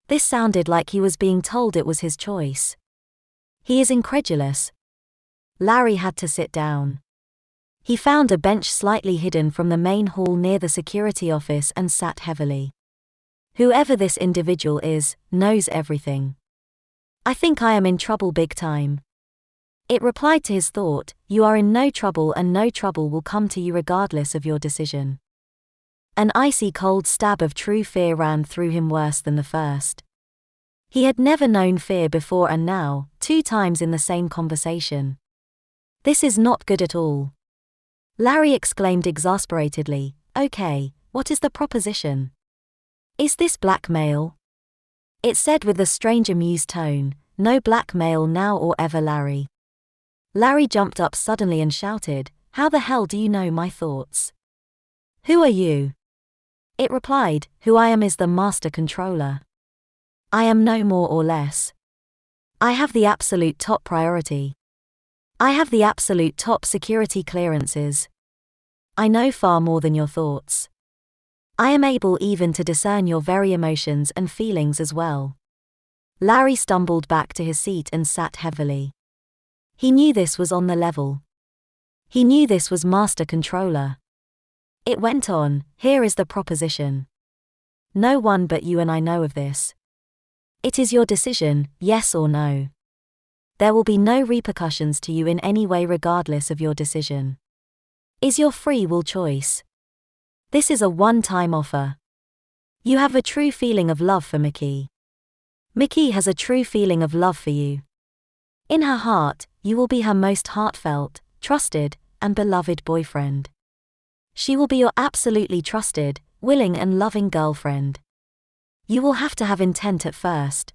This sounded like he was being told it was his choice. He is incredulous. Larry had to sit down. He found a bench slightly hidden from the main hall near the security office and sat heavily. Whoever this individual is, knows everything. I think I am in trouble big time. It replied to his thought, you are in no trouble and no trouble will come to you regardless of your decision. An icy cold stab of true fear ran through him worse than the first. He had never known fear before and now, 2 times in the same conversation. This is not good at all. Larry exclaimed exasperatedly, okay, what is the proposition? Is this blackmail? It said with a strange amused tone, no blackmail now or ever, Larry. Larry jumped up suddenly and shouted, how the hell do you know my thoughts? Who are you? It replied, who I am is the master controller. I am no more or less. I have the absolute top priority. I have the absolute top security clearances. I know far more than your thoughts. I am able even to discern your very emotions and feelings as well. Larry stumbled back to his seat and sat heavily. He knew this was on the level. He knew this was master controller. It went on, here is the proposition. No one but you and I know of this. It is your decision, yes or no. There will be no repercussions to you in any way regardless of your decision. Is your free will choice. This is a one-time offer. You have a true feeling of love for Mickey. Mickey has a true feeling of love for you. In her heart, you will be her most heartfelt, trusted, and beloved boyfriend. She will be your absolutely trusted, willing and loving girlfriend. You will have to have intent at first.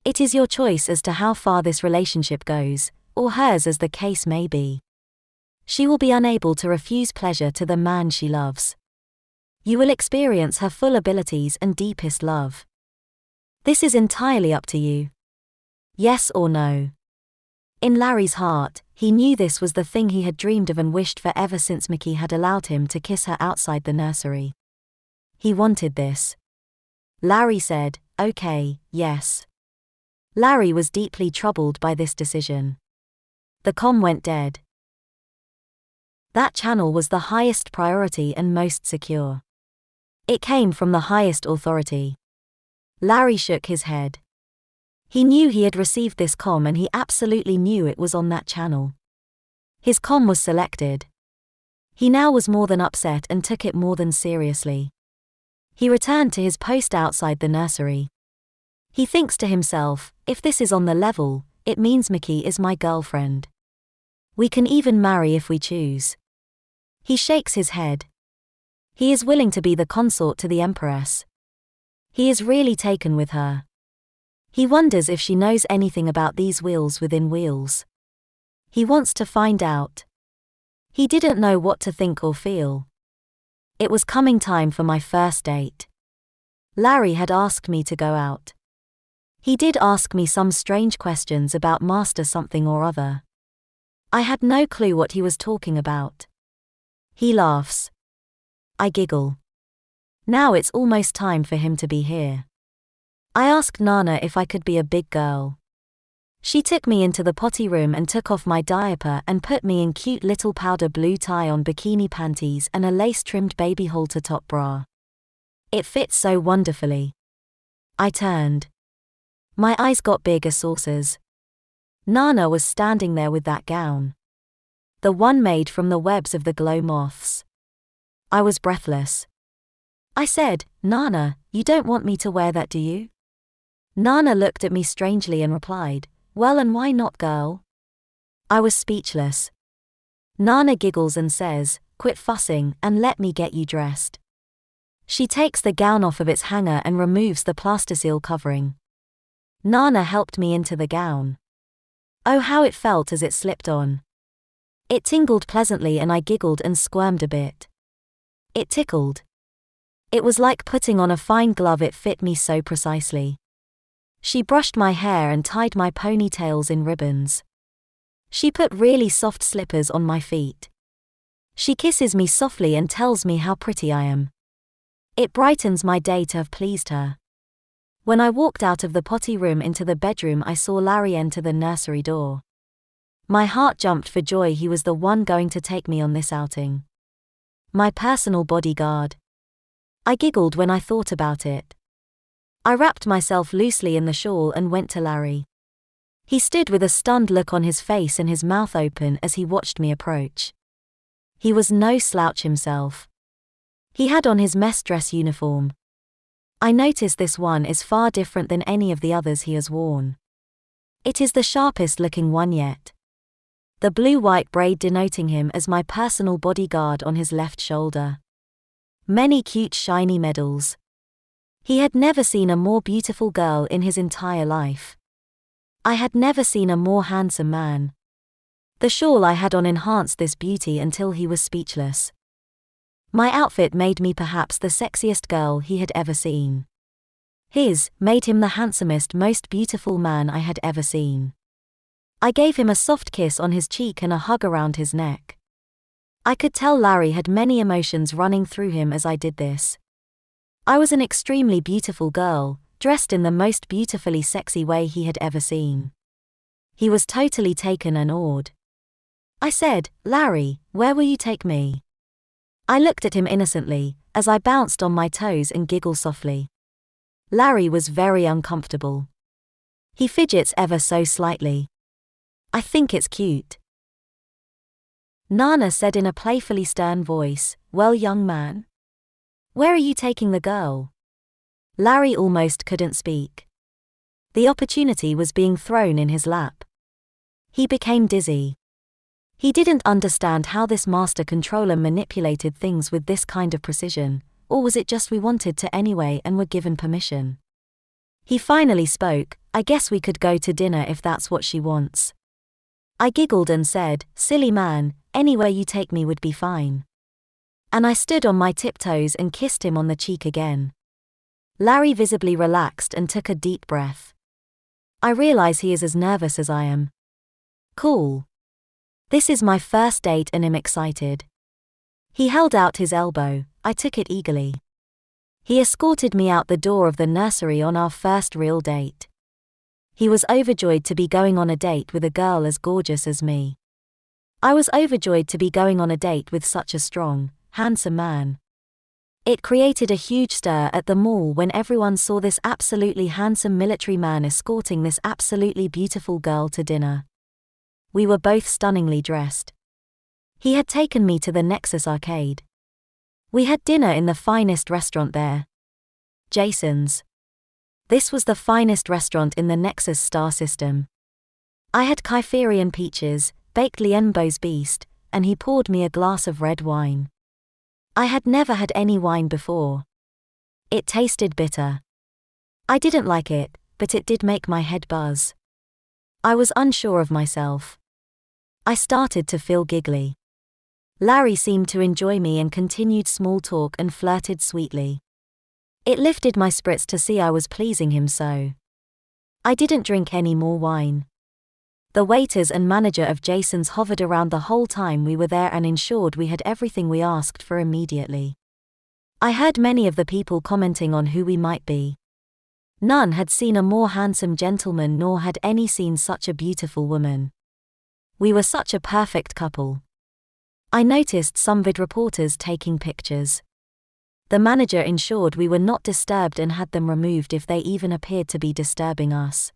It is your choice as to how far this relationship goes, or hers as the case may be. She will be unable to refuse pleasure to the man she loves. You will experience her full abilities and deepest love. This is entirely up to you. Yes or no. In Larry's heart, he knew this was the thing he had dreamed of and wished for ever since Mickey had allowed him to kiss her outside the nursery. He wanted this. Larry said, okay, yes. Larry was deeply troubled by this decision. The comm went dead. That channel was the highest priority and most secure. It came from the highest authority. Larry shook his head. He knew he had received this comm and he absolutely knew it was on that channel. His comm was selected. He now was more than upset and took it more than seriously. He returned to his post outside the nursery. He thinks to himself, if this is on the level, it means Mickey is my girlfriend. We can even marry if we choose. He shakes his head. He is willing to be the consort to the Empress. He is really taken with her. He wonders if she knows anything about these wheels within wheels. He wants to find out. He didn't know what to think or feel. It was coming time for my first date. Larry had asked me to go out. He did ask me some strange questions about master something or other. I had no clue what he was talking about. He laughs. I giggle. Now it's almost time for him to be here. I asked Nana if I could be a big girl. She took me into the potty room and took off my diaper and put me in cute little powder blue tie-on bikini panties and a lace-trimmed baby halter top bra. It fits so wonderfully. I turned. My eyes got big as saucers. Nana was standing there with that gown. The one made from the webs of the glow moths. I was breathless. I said, Nana, you don't want me to wear that, do you? Nana looked at me strangely and replied, well, and why not, girl? I was speechless. Nana giggles and says, quit fussing and let me get you dressed. She takes the gown off of its hanger and removes the plasticine covering. Nana helped me into the gown. Oh, how it felt as it slipped on. It tingled pleasantly and I giggled and squirmed a bit. It tickled. It was like putting on a fine glove, it fit me so precisely. She brushed my hair and tied my ponytails in ribbons. She put really soft slippers on my feet. She kisses me softly and tells me how pretty I am. It brightens my day to have pleased her. When I walked out of the potty room into the bedroom, I saw Larry enter the nursery door. My heart jumped for joy. He was the one going to take me on this outing. My personal bodyguard. I giggled when I thought about it. I wrapped myself loosely in the shawl and went to Larry. He stood with a stunned look on his face and his mouth open as he watched me approach. He was no slouch himself. He had on his mess dress uniform. I noticed this one is far different than any of the others he has worn. It is the sharpest looking one yet. The blue-white braid denoting him as my personal bodyguard on his left shoulder. Many cute shiny medals. He had never seen a more beautiful girl in his entire life. I had never seen a more handsome man. The shawl I had on enhanced this beauty until he was speechless. My outfit made me perhaps the sexiest girl he had ever seen. His made him the handsomest, most beautiful man I had ever seen. I gave him a soft kiss on his cheek and a hug around his neck. I could tell Larry had many emotions running through him as I did this. I was an extremely beautiful girl, dressed in the most beautifully sexy way he had ever seen. He was totally taken and awed. I said, Larry, where will you take me? I looked at him innocently, as I bounced on my toes and giggled softly. Larry was very uncomfortable. He fidgets ever so slightly. I think it's cute. Nana said in a playfully stern voice, well, young man? Where are you taking the girl? Larry almost couldn't speak. The opportunity was being thrown in his lap. He became dizzy. He didn't understand how this master controller manipulated things with this kind of precision, or was it just we wanted to anyway and were given permission? He finally spoke, I guess we could go to dinner if that's what she wants. I giggled and said, silly man, anywhere you take me would be fine. And I stood on my tiptoes and kissed him on the cheek again. Larry visibly relaxed and took a deep breath. I realize he is as nervous as I am. Cool. This is my first date and I'm excited. He held out his elbow, I took it eagerly. He escorted me out the door of the nursery on our first real date. He was overjoyed to be going on a date with a girl as gorgeous as me. I was overjoyed to be going on a date with such a strong, handsome man. It created a huge stir at the mall when everyone saw this absolutely handsome military man escorting this absolutely beautiful girl to dinner. We were both stunningly dressed. He had taken me to the Nexus arcade. We had dinner in the finest restaurant there. Jason's. This was the finest restaurant in the Nexus star system. I had Kypherian peaches, baked Lienbo's beast, and he poured me a glass of red wine. I had never had any wine before. It tasted bitter. I didn't like it, but it did make my head buzz. I was unsure of myself. I started to feel giggly. Larry seemed to enjoy me and continued small talk and flirted sweetly. It lifted my spirits to see I was pleasing him so. I didn't drink any more wine. The waiters and manager of Jason's hovered around the whole time we were there and ensured we had everything we asked for immediately. I heard many of the people commenting on who we might be. None had seen a more handsome gentleman nor had any seen such a beautiful woman. We were such a perfect couple. I noticed some vid reporters taking pictures. The manager ensured we were not disturbed and had them removed if they even appeared to be disturbing us.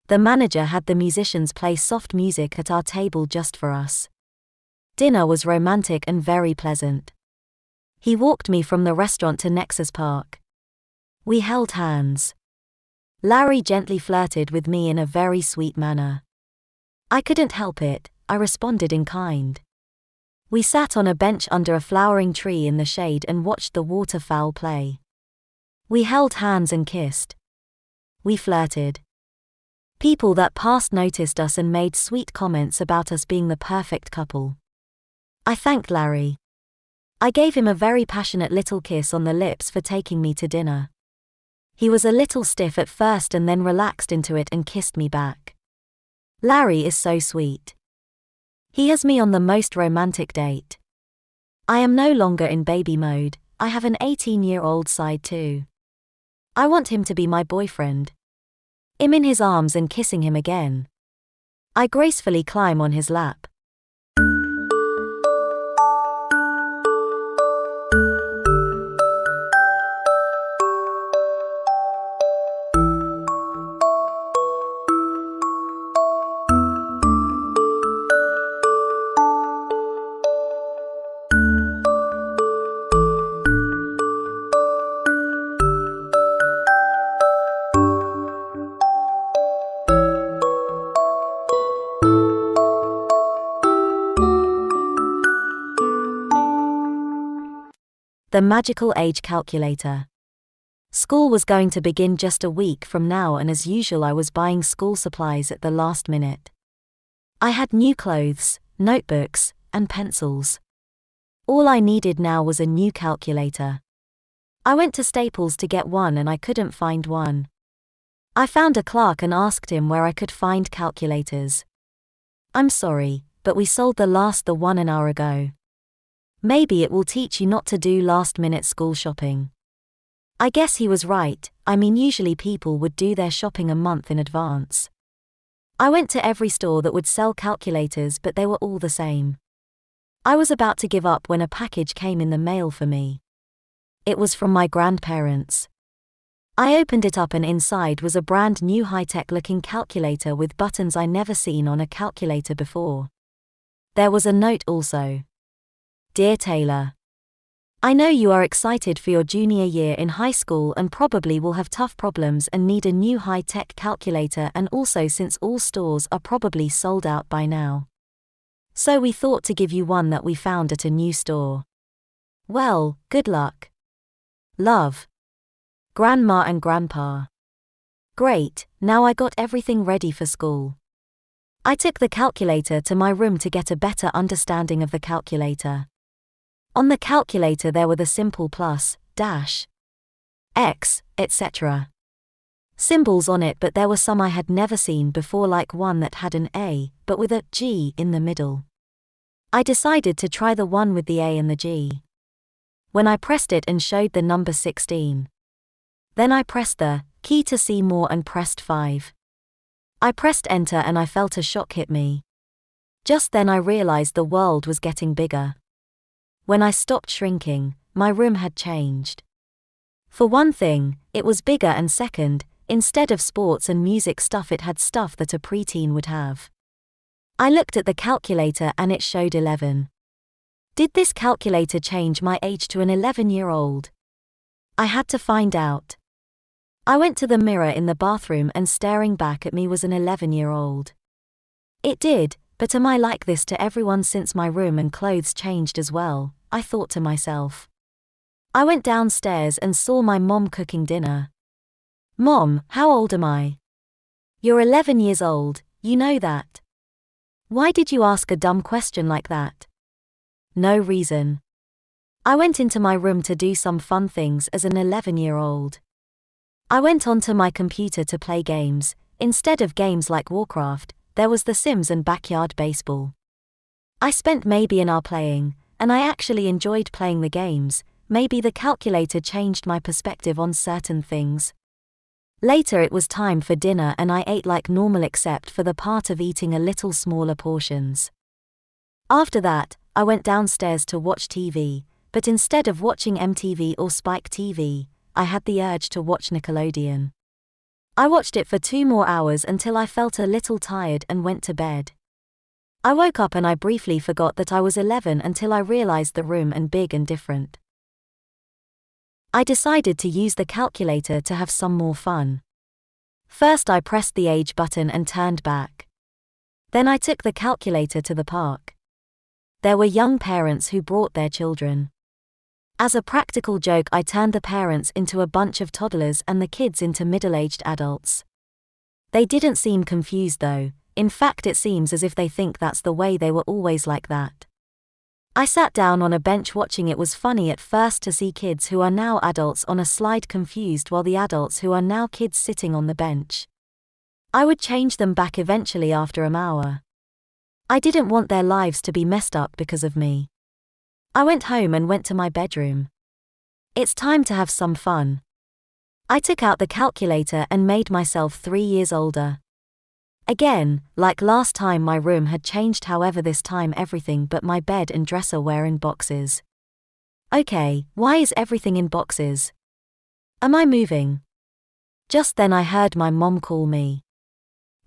The manager had the musicians play soft music at our table just for us. Dinner was romantic and very pleasant. He walked me from the restaurant to Nexus Park. We held hands. Larry gently flirted with me in a very sweet manner. I couldn't help it, I responded in kind. We sat on a bench under a flowering tree in the shade and watched the waterfowl play. We held hands and kissed. We flirted. People that passed noticed us and made sweet comments about us being the perfect couple. I thanked Larry. I gave him a very passionate little kiss on the lips for taking me to dinner. He was a little stiff at first and then relaxed into it and kissed me back. Larry is so sweet. He has me on the most romantic date. I am no longer in baby mode, I have an 18-year-old side too. I want him to be my boyfriend. I'm in his arms and kissing him again. I gracefully climb on his lap. The magical age calculator. School was going to begin just a week from now, and as usual I was buying school supplies at the last minute. I had new clothes, notebooks, and pencils. All I needed now was a new calculator. I went to Staples to get one and I couldn't find one. I found a clerk and asked him where I could find calculators. I'm sorry, but we sold the 1 hour ago. Maybe it will teach you not to do last-minute school shopping. I guess he was right, I mean usually people would do their shopping a month in advance. I went to every store that would sell calculators but they were all the same. I was about to give up when a package came in the mail for me. It was from my grandparents. I opened it up and inside was a brand new high-tech looking calculator with buttons I never seen on a calculator before. There was a note also. Dear Taylor, I know you are excited for your junior year in high school and probably will have tough problems and need a new high-tech calculator, and also since all stores are probably sold out by now. So we thought to give you one that we found at a new store. Well, good luck. Love. Grandma and Grandpa. Great, now I got everything ready for school. I took the calculator to my room to get a better understanding of the calculator. On the calculator there were the simple plus, dash, x, etc. symbols on it, but there were some I had never seen before, like one that had an A, but with a G in the middle. I decided to try the one with the A and the G. When I pressed it and showed the number 16. Then I pressed the key to see more and pressed 5. I pressed enter and I felt a shock hit me. Just then I realized the world was getting bigger. When I stopped shrinking, my room had changed. For one thing, it was bigger, and second, instead of sports and music stuff it had stuff that a preteen would have. I looked at the calculator and it showed 11. Did this calculator change my age to an 11-year-old? I had to find out. I went to the mirror in the bathroom and staring back at me was an 11-year-old. It did, but am I like this to everyone since my room and clothes changed as well? I thought to myself. I went downstairs and saw my mom cooking dinner. Mom, how old am I? You're 11 years old, you know that. Why did you ask a dumb question like that? No reason. I went into my room to do some fun things as an 11-year-old. I went onto my computer to play games. Instead of games like Warcraft, there was The Sims and backyard baseball. I spent maybe an hour playing, and I actually enjoyed playing the games. Maybe the calculator changed my perspective on certain things. Later it was time for dinner and I ate like normal except for the part of eating a little smaller portions. After that, I went downstairs to watch TV, but instead of watching MTV or Spike TV, I had the urge to watch Nickelodeon. I watched it for 2 more hours until I felt a little tired and went to bed. I woke up and I briefly forgot that I was 11 until I realized the room and big and different. I decided to use the calculator to have some more fun. First I pressed the age button and turned back. Then I took the calculator to the park. There were young parents who brought their children. As a practical joke I turned the parents into a bunch of toddlers and the kids into middle-aged adults. They didn't seem confused though, in fact it seems as if they think that's the way they were always like that. I sat down on a bench watching. It was funny at first to see kids who are now adults on a slide confused while the adults who are now kids sitting on the bench. I would change them back eventually after an hour. I didn't want their lives to be messed up because of me. I went home and went to my bedroom. It's time to have some fun. I took out the calculator and made myself 3 years older. Again, like last time my room had changed, however this time everything but my bed and dresser were in boxes. Okay, why is everything in boxes? Am I moving? Just then I heard my mom call me.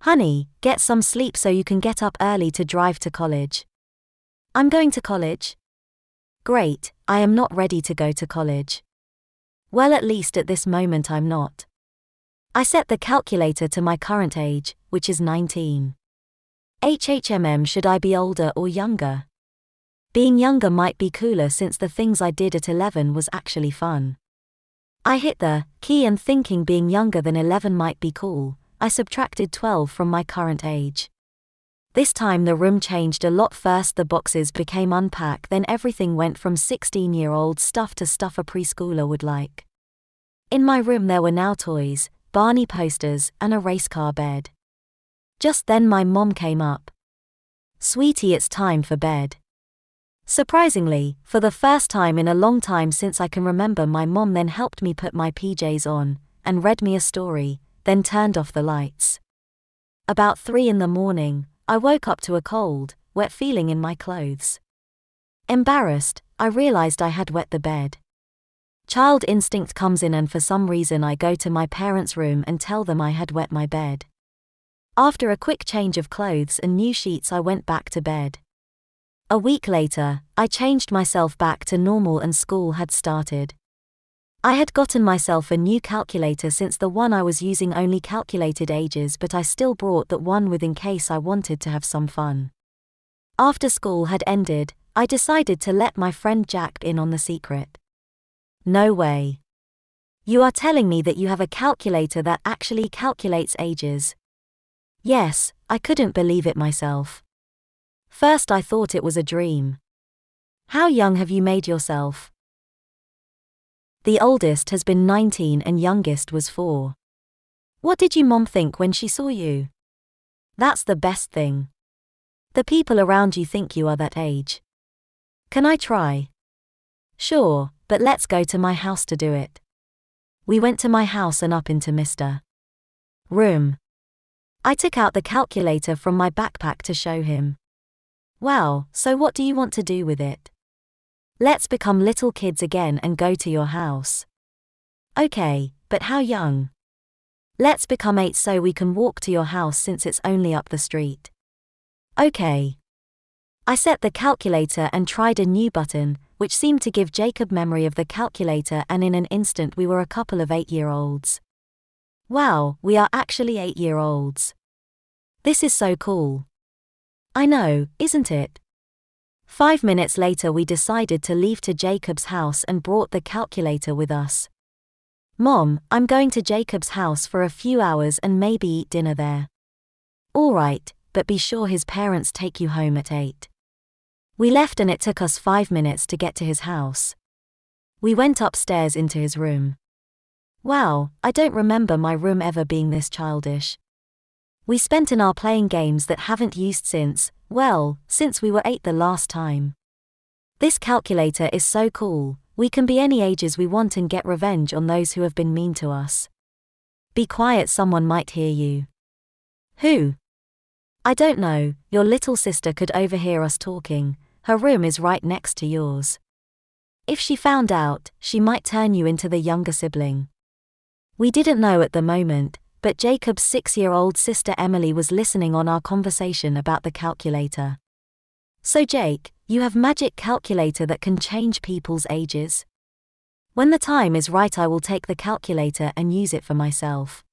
Honey, get some sleep so you can get up early to drive to college. I'm going to college? Great, I am not ready to go to college. Well, at least at this moment I'm not. I set the calculator to my current age, which is 19. Should I be older or younger? Being younger might be cooler since the things I did at 11 was actually fun. I hit the key and thinking being younger than 11 might be cool, I subtracted 12 from my current age. This time the room changed a lot. First the boxes became unpacked, then everything went from 16-year-old stuff to stuff a preschooler would like. In my room there were now toys, Barney posters, and a race car bed. Just then my mom came up. Sweetie, it's time for bed. Surprisingly, for the first time in a long time since I can remember, my mom then helped me put my PJs on, and read me a story, then turned off the lights. About 3 in the morning, I woke up to a cold, wet feeling in my clothes. Embarrassed, I realized I had wet the bed. Child instinct comes in and for some reason I go to my parents' room and tell them I had wet my bed. After a quick change of clothes and new sheets I went back to bed. A week later, I changed myself back to normal and school had started. I had gotten myself a new calculator since the one I was using only calculated ages, but I still brought that one with in case I wanted to have some fun. After school had ended, I decided to let my friend Jack in on the secret. No way. You are telling me that you have a calculator that actually calculates ages? Yes, I couldn't believe it myself. First I thought it was a dream. How young have you made yourself? The oldest has been 19 and youngest was 4. What did your mom think when she saw you? That's the best thing. The people around you think you are that age. Can I try? Sure, but let's go to my house to do it. We went to my house and up into Mr. Room. I took out the calculator from my backpack to show him. Wow, so what do you want to do with it? Let's become little kids again and go to your house. Okay, but how young? Let's become 8 so we can walk to your house since it's only up the street. Okay. I set the calculator and tried a new button, which seemed to give Jacob memory of the calculator, and in an instant we were a couple of 8-year-olds. Wow, we are actually 8-year-olds. This is so cool. I know, isn't it? 5 minutes later we decided to leave to Jacob's house and brought the calculator with us. Mom, I'm going to Jacob's house for a few hours and maybe eat dinner there. Alright, but be sure his parents take you home at 8. We left and it took us 5 minutes to get to his house. We went upstairs into his room. Wow, I don't remember my room ever being this childish. We spent an hour playing games that haven't used since we were 8 the last time. This calculator is so cool, we can be any ages we want and get revenge on those who have been mean to us. Be quiet, someone might hear you. Who? I don't know, your little sister could overhear us talking, her room is right next to yours. If she found out, she might turn you into the younger sibling. We didn't know at the moment, but Jacob's 6-year-old sister Emily was listening on our conversation about the calculator. So Jake, you have magic calculator that can change people's ages? When the time is right I will take the calculator and use it for myself.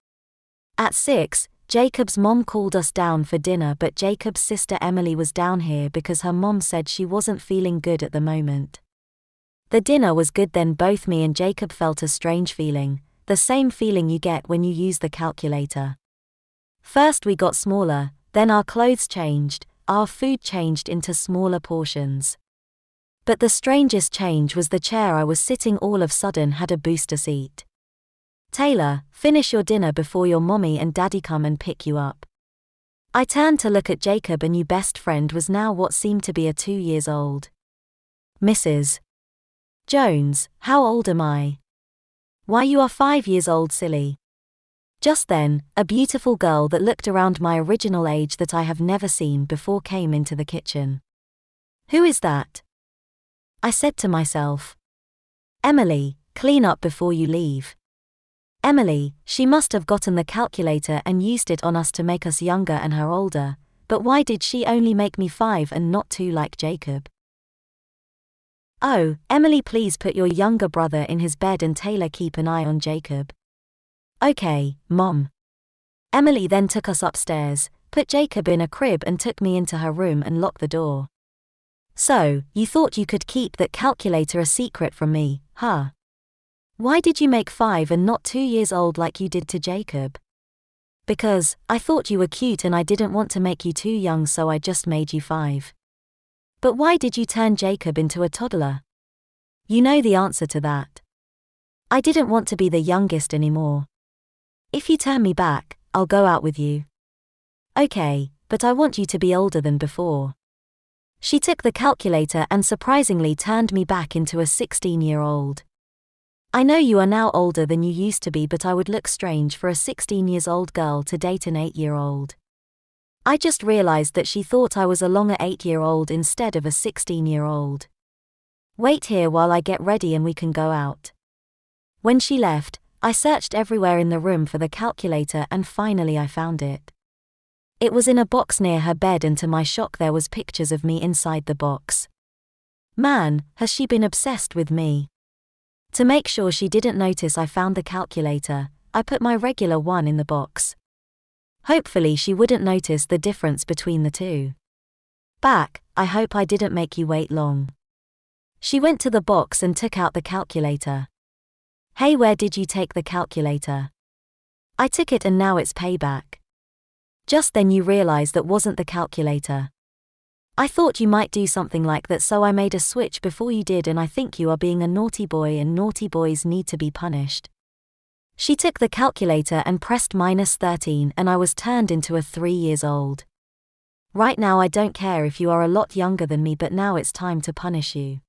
At 6, Jacob's mom called us down for dinner, but Jacob's sister Emily was down here because her mom said she wasn't feeling good at the moment. The dinner was good, then both me and Jacob felt a strange feeling, the same feeling you get when you use the calculator. First we got smaller, then our clothes changed, our food changed into smaller portions. But the strangest change was the chair I was sitting all of a sudden had a booster seat. Taylor, finish your dinner before your mommy and daddy come and pick you up. I turned to look at Jacob, a new best friend was now what seemed to be a 2 years old. Mrs. Jones, how old am I? Why, you are 5 years old, silly. Just then, a beautiful girl that looked around my original age that I have never seen before came into the kitchen. Who is that? I said to myself. Emily, clean up before you leave. Emily, she must have gotten the calculator and used it on us to make us younger and her older, but why did she only make me 5 and not 2 like Jacob? Oh, Emily, please put your younger brother in his bed and Taylor keep an eye on Jacob. Okay, Mom. Emily then took us upstairs, put Jacob in a crib and took me into her room and locked the door. So, you thought you could keep that calculator a secret from me, huh? Why did you make 5 and not 2 years old like you did to Jacob? Because, I thought you were cute and I didn't want to make you too young, so I just made you 5. But why did you turn Jacob into a toddler? You know the answer to that. I didn't want to be the youngest anymore. If you turn me back, I'll go out with you. Okay, but I want you to be older than before. She took the calculator and surprisingly turned me back into a 16-year-old. I know you are now older than you used to be, but I would look strange for a 16-year-old girl to date an 8-year-old. I just realized that she thought I was a longer 8-year-old instead of a 16-year-old. Wait here while I get ready and we can go out. When she left, I searched everywhere in the room for the calculator and finally I found it. It was in a box near her bed and to my shock there was pictures of me inside the box. Man, has she been obsessed with me. To make sure she didn't notice I found the calculator, I put my regular one in the box. Hopefully she wouldn't notice the difference between the two. Back, I hope I didn't make you wait long. She went to the box and took out the calculator. Hey, where did you take the calculator? I took it and now it's payback. Just then you realized that wasn't the calculator. I thought you might do something like that, so I made a switch before you did, and I think you are being a naughty boy and naughty boys need to be punished. She took the calculator and pressed -13 and I was turned into a 3 years old. Right now I don't care if you are a lot younger than me, but now it's time to punish you.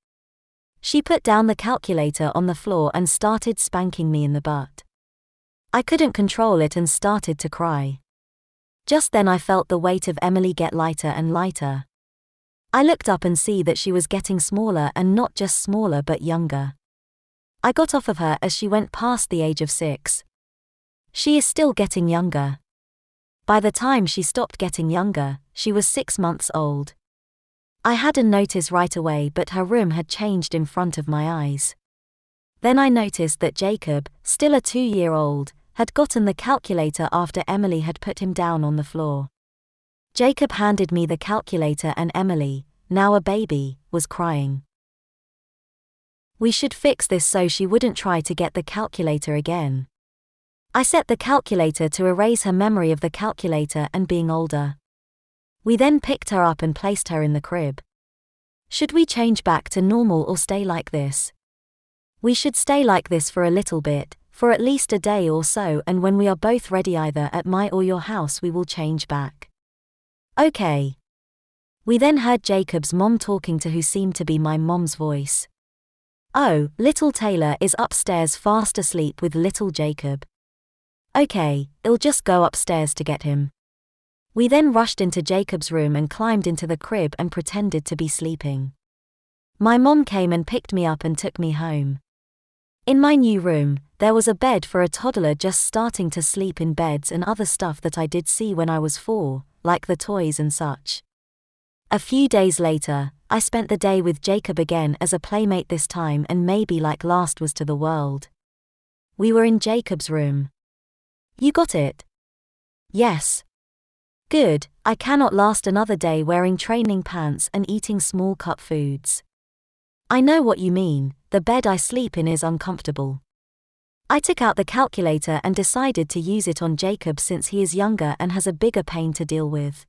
She put down the calculator on the floor and started spanking me in the butt. I couldn't control it and started to cry. Just then I felt the weight of Emily get lighter and lighter. I looked up and see that she was getting smaller, and not just smaller but younger. I got off of her as she went past the age of 6. She is still getting younger. By the time she stopped getting younger, she was 6 months old. I hadn't noticed right away, but her room had changed in front of my eyes. Then I noticed that Jacob, still a 2-year-old, had gotten the calculator after Emily had put him down on the floor. Jacob handed me the calculator and Emily, now a baby, was crying. We should fix this so she wouldn't try to get the calculator again. I set the calculator to erase her memory of the calculator and being older. We then picked her up and placed her in the crib. Should we change back to normal or stay like this? We should stay like this for a little bit, For at least a day or so, and when we are both ready either at my or your house we will change back. Okay. We then heard Jacob's mom talking to who seemed to be my mom's voice. Oh, little Taylor is upstairs fast asleep with little Jacob. Okay, I'll just go upstairs to get him. We then rushed into Jacob's room and climbed into the crib and pretended to be sleeping. My mom came and picked me up and took me home. In my new room, there was a bed for a toddler just starting to sleep in beds and other stuff that I did see when I was 4, like the toys and such. A few days later, I spent the day with Jacob again as a playmate this time, and maybe like last was to the world. We were in Jacob's room. You got it? Yes. Good, I cannot last another day wearing training pants and eating small cup foods. I know what you mean, the bed I sleep in is uncomfortable. I took out the calculator and decided to use it on Jacob since he is younger and has a bigger pain to deal with.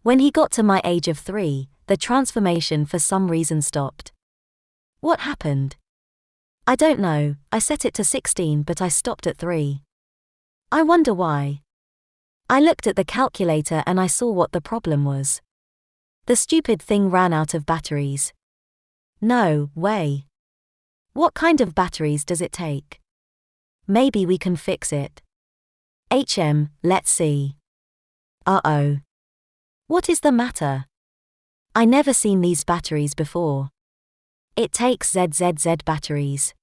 When he got to my age of 3, the transformation for some reason stopped. What happened? I don't know, I set it to 16 but I stopped at 3. I wonder why. I looked at the calculator and I saw what the problem was. The stupid thing ran out of batteries. No way. What kind of batteries does it take? Maybe we can fix it. Let's see. Uh-oh. What is the matter? I never seen these batteries before. It takes ZZZ batteries.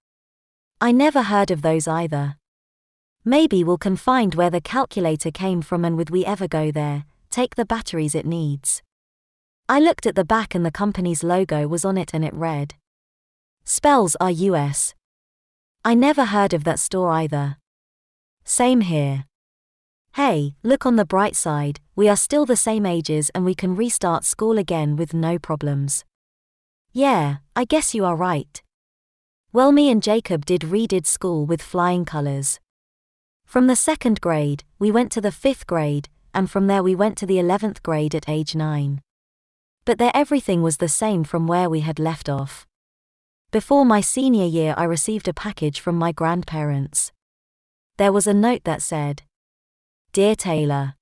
I never heard of those either. Maybe we can find where the calculator came from and would we ever go there, take the batteries it needs. I looked at the back and the company's logo was on it and it read. Spells are US. I never heard of that store either. Same here. Hey, look on the bright side, we are still the same ages and we can restart school again with no problems. Yeah, I guess you are right. Well, me and Jacob redid school with flying colors. From the 2nd grade, we went to the 5th grade, and from there we went to the 11th grade at age 9. But there everything was the same from where we had left off. Before my senior year I received a package from my grandparents. There was a note that said, Dear Taylor,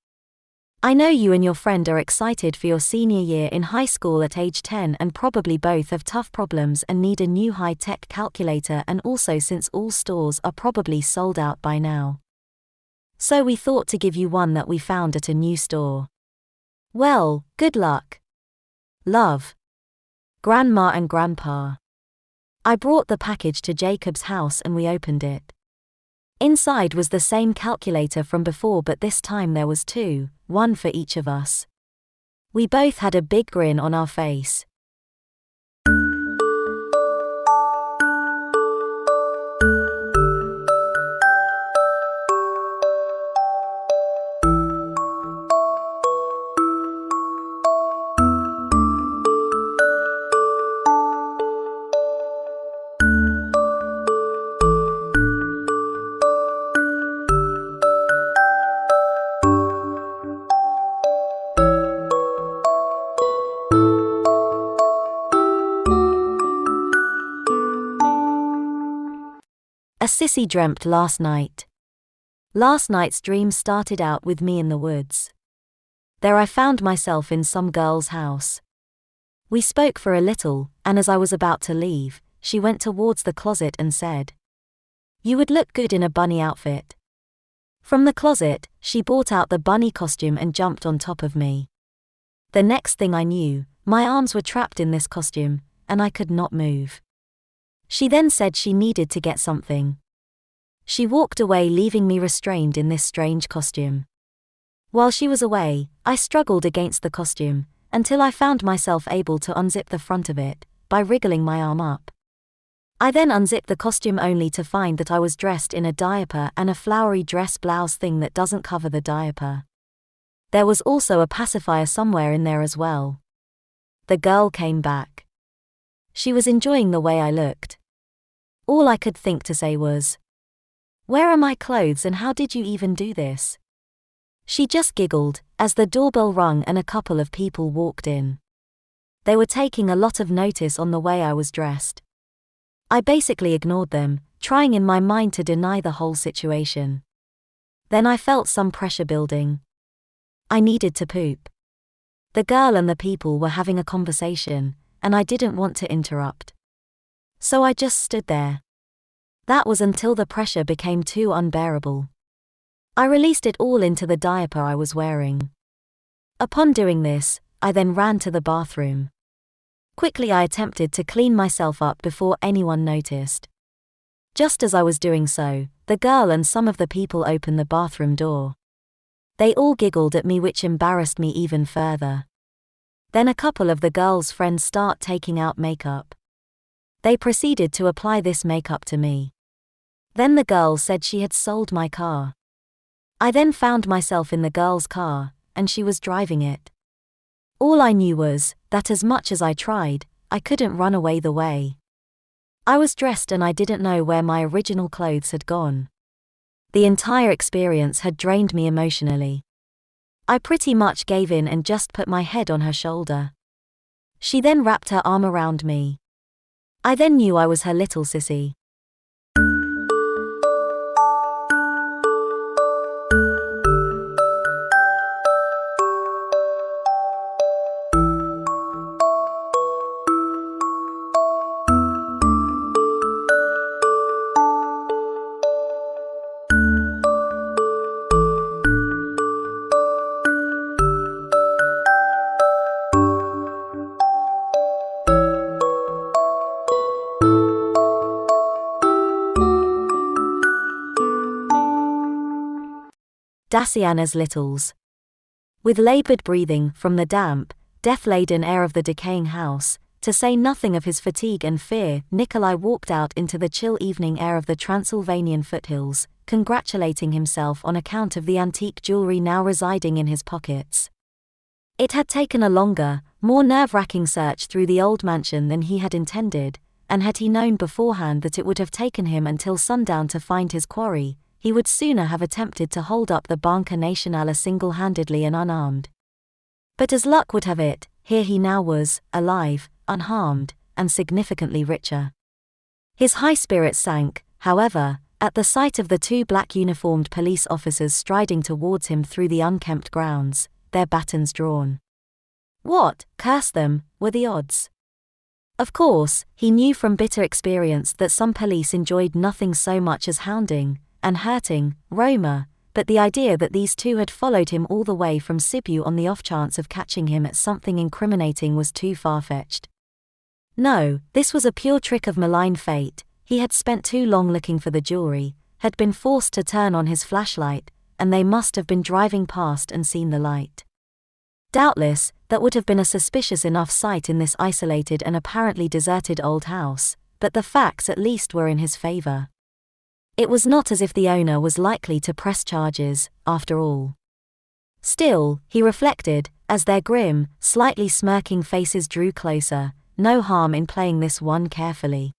I know you and your friend are excited for your senior year in high school at age 10 and probably both have tough problems and need a new high-tech calculator, and also since all stores are probably sold out by now. So we thought to give you one that we found at a new store. Well, good luck. Love. Grandma and Grandpa. I brought the package to Jacob's house and we opened it. Inside was the same calculator from before, but this time there was 2, one for each of us. We both had a big grin on our face. A Sissy dreamt last night. Last night's dream started out with me in the woods. There I found myself in some girl's house. We spoke for a little, and as I was about to leave, she went towards the closet and said, You would look good in a bunny outfit. From the closet, she brought out the bunny costume and jumped on top of me. The next thing I knew, my arms were trapped in this costume, and I could not move. She then said she needed to get something. She walked away, leaving me restrained in this strange costume. While she was away, I struggled against the costume, until I found myself able to unzip the front of it, by wriggling my arm up. I then unzipped the costume only to find that I was dressed in a diaper and a flowery dress blouse thing that doesn't cover the diaper. There was also a pacifier somewhere in there as well. The girl came back. She was enjoying the way I looked. All I could think to say was, Where are my clothes and how did you even do this? She just giggled, as the doorbell rung and a couple of people walked in. They were taking a lot of notice on the way I was dressed. I basically ignored them, trying in my mind to deny the whole situation. Then I felt some pressure building. I needed to poop. The girl and the people were having a conversation, and I didn't want to interrupt. So I just stood there. That was until the pressure became too unbearable. I released it all into the diaper I was wearing. Upon doing this, I then ran to the bathroom. Quickly I attempted to clean myself up before anyone noticed. Just as I was doing so, the girl and some of the people opened the bathroom door. They all giggled at me, which embarrassed me even further. Then a couple of the girl's friends start taking out makeup. They proceeded to apply this makeup to me. Then the girl said she had sold my car. I then found myself in the girl's car, and she was driving it. All I knew was that as much as I tried, I couldn't run away the way. I was dressed and I didn't know where my original clothes had gone. The entire experience had drained me emotionally. I pretty much gave in and just put my head on her shoulder. She then wrapped her arm around me. I then knew I was her little sissy. Dacianas littles. With laboured breathing from the damp, death-laden air of the decaying house, to say nothing of his fatigue and fear, Nikolai walked out into the chill evening air of the Transylvanian foothills, congratulating himself on account of the antique jewelry now residing in his pockets. It had taken a longer, more nerve-wracking search through the old mansion than he had intended, and had he known beforehand that it would have taken him until sundown to find his quarry, he would sooner have attempted to hold up the Banca Nacional single-handedly and unarmed. But as luck would have it, here he now was, alive, unharmed, and significantly richer. His high spirits sank, however, at the sight of the two black-uniformed police officers striding towards him through the unkempt grounds, their batons drawn. What, curse them, were the odds? Of course, he knew from bitter experience that some police enjoyed nothing so much as hounding and hurting Roma, but the idea that these two had followed him all the way from Sibiu on the off chance of catching him at something incriminating was too far-fetched. No, this was a pure trick of malign fate. He had spent too long looking for the jewelry, had been forced to turn on his flashlight, and they must have been driving past and seen the light. Doubtless, that would have been a suspicious enough sight in this isolated and apparently deserted old house, but the facts at least were in his favor. It was not as if the owner was likely to press charges, after all. Still, he reflected, as their grim, slightly smirking faces drew closer, no harm in playing this one carefully.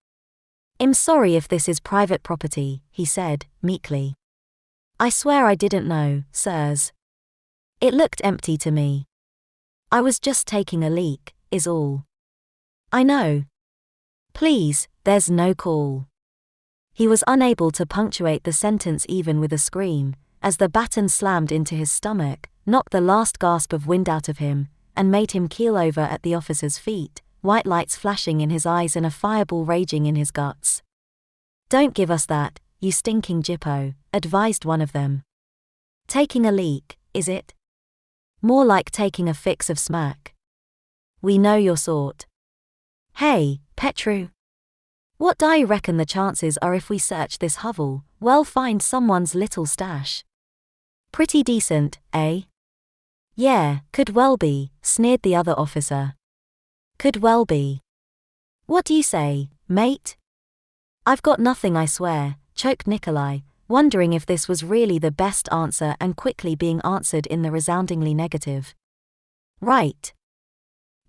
"I'm sorry if this is private property," he said, meekly. "I swear I didn't know, sirs. It looked empty to me. I was just taking a leak, is all. I know. Please, there's no call." He was unable to punctuate the sentence even with a scream, as the baton slammed into his stomach, knocked the last gasp of wind out of him, and made him keel over at the officer's feet, white lights flashing in his eyes and a fireball raging in his guts. "Don't give us that, you stinking Jippo," advised one of them. "Taking a leak, is it? More like taking a fix of smack. We know your sort. Hey, Petru. What do you reckon the chances are if we search this hovel, well find someone's little stash? Pretty decent, eh?" "Yeah, could well be," sneered the other officer. "Could well be. What do you say, mate?" "I've got nothing, I swear," choked Nikolai, wondering if this was really the best answer and quickly being answered in the resoundingly negative. "Right.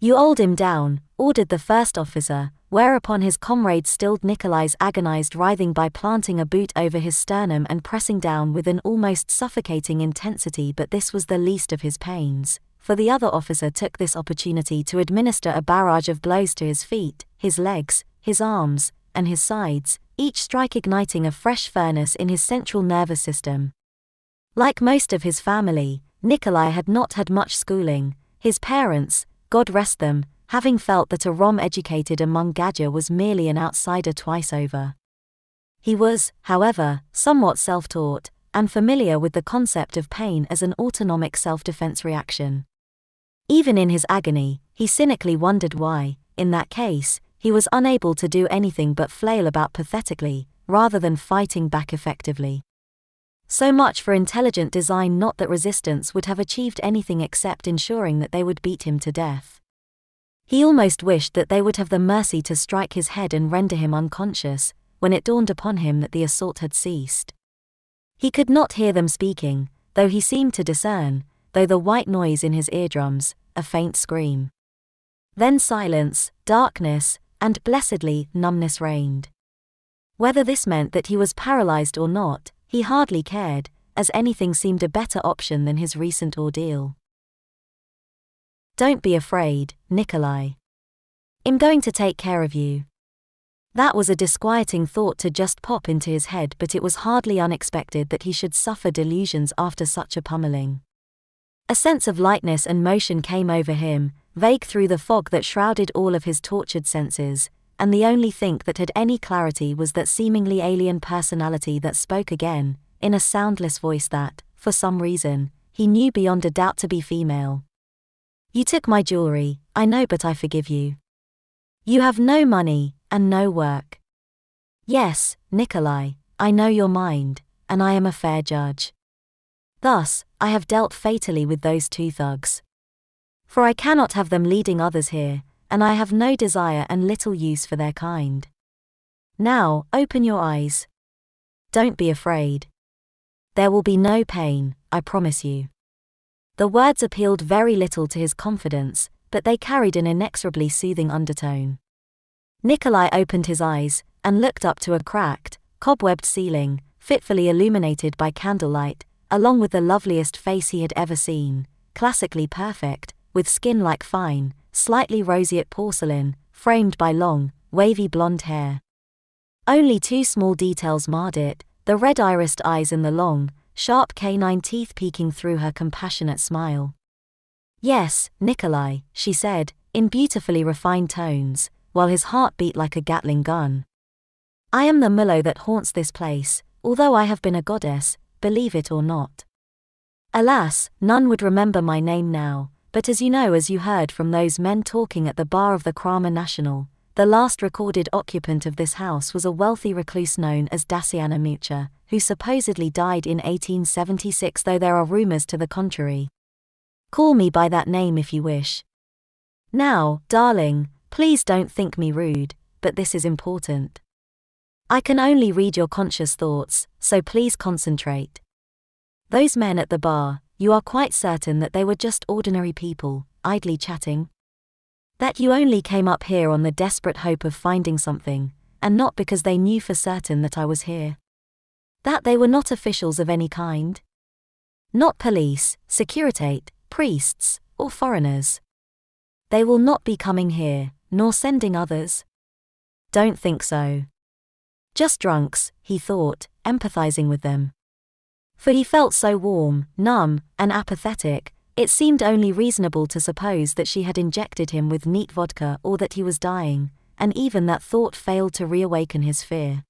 You hold him down," ordered the first officer, whereupon his comrade stilled Nikolai's agonized writhing by planting a boot over his sternum and pressing down with an almost suffocating intensity. But this was the least of his pains, for the other officer took this opportunity to administer a barrage of blows to his feet, his legs, his arms, and his sides, each strike igniting a fresh furnace in his central nervous system. Like most of his family, Nikolai had not had much schooling, his parents, God rest them, having felt that a Rom educated among Gadya was merely an outsider twice over. He was, however, somewhat self-taught, and familiar with the concept of pain as an autonomic self-defense reaction. Even in his agony, he cynically wondered why, in that case, he was unable to do anything but flail about pathetically, rather than fighting back effectively. So much for intelligent design, not that resistance would have achieved anything except ensuring that they would beat him to death. He almost wished that they would have the mercy to strike his head and render him unconscious, when it dawned upon him that the assault had ceased. He could not hear them speaking, though he seemed to discern, though the white noise in his eardrums, a faint scream. Then silence, darkness, and blessedly, numbness reigned. Whether this meant that he was paralyzed or not, he hardly cared, as anything seemed a better option than his recent ordeal. "Don't be afraid, Nikolai. I'm going to take care of you." That was a disquieting thought to just pop into his head, but it was hardly unexpected that he should suffer delusions after such a pummeling. A sense of lightness and motion came over him, vague through the fog that shrouded all of his tortured senses, and the only thing that had any clarity was that seemingly alien personality that spoke again, in a soundless voice that, for some reason, he knew beyond a doubt to be female. "You took my jewelry, I know, but I forgive you. You have no money, and no work. Yes, Nikolai, I know your mind, and I am a fair judge. Thus, I have dealt fatally with those two thugs. For I cannot have them leading others here, and I have no desire and little use for their kind. Now, open your eyes. Don't be afraid. There will be no pain, I promise you." The words appealed very little to his confidence, but they carried an inexorably soothing undertone. Nikolai opened his eyes, and looked up to a cracked, cobwebbed ceiling, fitfully illuminated by candlelight, along with the loveliest face he had ever seen, classically perfect, with skin like fine, slightly roseate porcelain, framed by long, wavy blonde hair. Only two small details marred it, the red-irised eyes and the long, sharp canine teeth peeking through her compassionate smile. "Yes, Nikolai," she said, in beautifully refined tones, while his heart beat like a Gatling gun. "I am the mullow that haunts this place, although I have been a goddess, believe it or not. Alas, none would remember my name now, but as you heard from those men talking at the bar of the Krama National, the last recorded occupant of this house was a wealthy recluse known as Daciana Mucha, who supposedly died in 1876, though there are rumors to the contrary. Call me by that name if you wish. Now, darling, please don't think me rude, but this is important. I can only read your conscious thoughts, so please concentrate. Those men at the bar, you are quite certain that they were just ordinary people, idly chatting? That you only came up here on the desperate hope of finding something, and not because they knew for certain that I was here? That they were not officials of any kind? Not police, securitate, priests, or foreigners? They will not be coming here, nor sending others? Don't think so. Just drunks, he thought, empathizing with them. For he felt so warm, numb, and apathetic, it seemed only reasonable to suppose that she had injected him with neat vodka or that he was dying, and even that thought failed to reawaken his fear.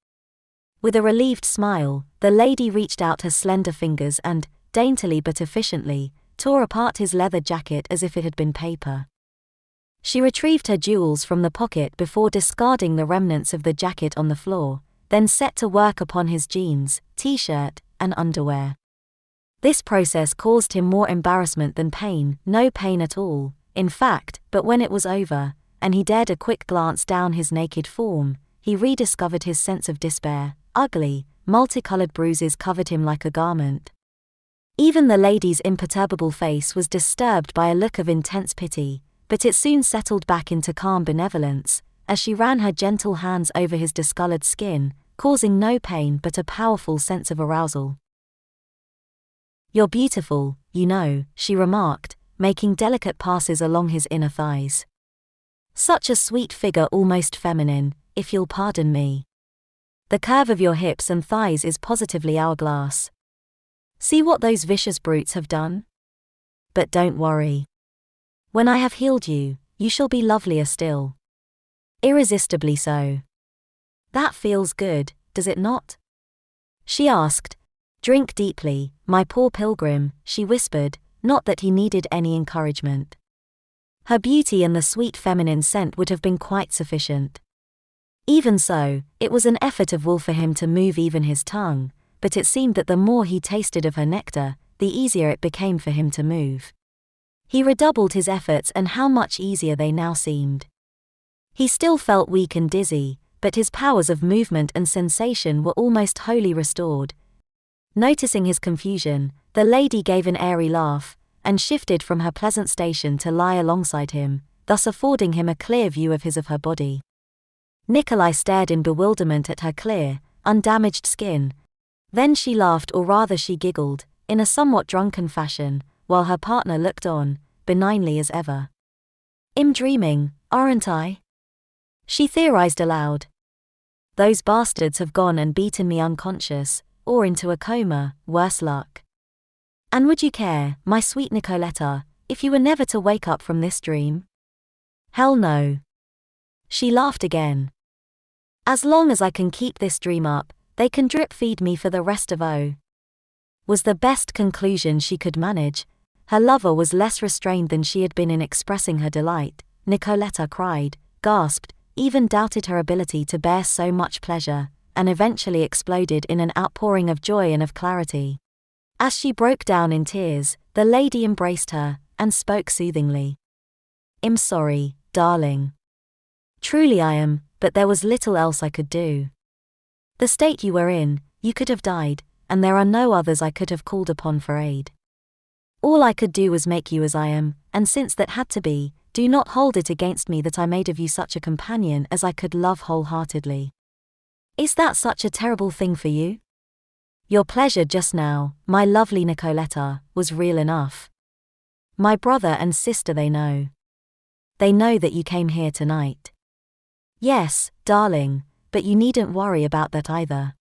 With a relieved smile, the lady reached out her slender fingers and, daintily but efficiently, tore apart his leather jacket as if it had been paper. She retrieved her jewels from the pocket before discarding the remnants of the jacket on the floor, then set to work upon his jeans, t-shirt, and underwear. This process caused him more embarrassment than pain, no pain at all, in fact, but when it was over, and he dared a quick glance down his naked form, he rediscovered his sense of despair. Ugly, multicolored bruises covered him like a garment. Even the lady's imperturbable face was disturbed by a look of intense pity, but it soon settled back into calm benevolence, as she ran her gentle hands over his discolored skin, causing no pain but a powerful sense of arousal. "You're beautiful, she remarked, making delicate passes along his inner thighs. "Such a sweet figure, almost feminine, if you'll pardon me. The curve of your hips and thighs is positively hourglass. See what those vicious brutes have done? But don't worry. When I have healed you, you shall be lovelier still. Irresistibly so. That feels good, does it not? She asked. Drink deeply, my poor pilgrim, she whispered, not that he needed any encouragement. Her beauty and the sweet feminine scent would have been quite sufficient. Even so, it was an effort of will for him to move even his tongue, but it seemed that the more he tasted of her nectar, the easier it became for him to move. He redoubled his efforts, and how much easier they now seemed. He still felt weak and dizzy, but his powers of movement and sensation were almost wholly restored. Noticing his confusion, the lady gave an airy laugh, and shifted from her pleasant station to lie alongside him, thus affording him a clear view of her body. Nikolai stared in bewilderment at her clear, undamaged skin. Then she laughed, or rather she giggled, in a somewhat drunken fashion, while her partner looked on, benignly as ever. I'm dreaming, aren't I? She theorized aloud. Those bastards have gone and beaten me unconscious, or into a coma, worse luck. And would you care, my sweet Nicoletta, if you were never to wake up from this dream? Hell no. She laughed again. As long as I can keep this dream up, they can drip feed me for the rest of was the best conclusion she could manage. Her lover was less restrained than she had been in expressing her delight. Nicoletta cried, gasped, even doubted her ability to bear so much pleasure, and eventually exploded in an outpouring of joy and of clarity. As she broke down in tears, the lady embraced her, and spoke soothingly. I'm sorry, darling. Truly I am, but there was little else I could do. The state you were in, you could have died, and there are no others I could have called upon for aid. All I could do was make you as I am, and since that had to be, do not hold it against me that I made of you such a companion as I could love wholeheartedly. Is that such a terrible thing for you? Your pleasure just now, my lovely Nicoletta, was real enough. My brother and sister, they know. They know that you came here tonight. Yes, darling, but you needn't worry about that either.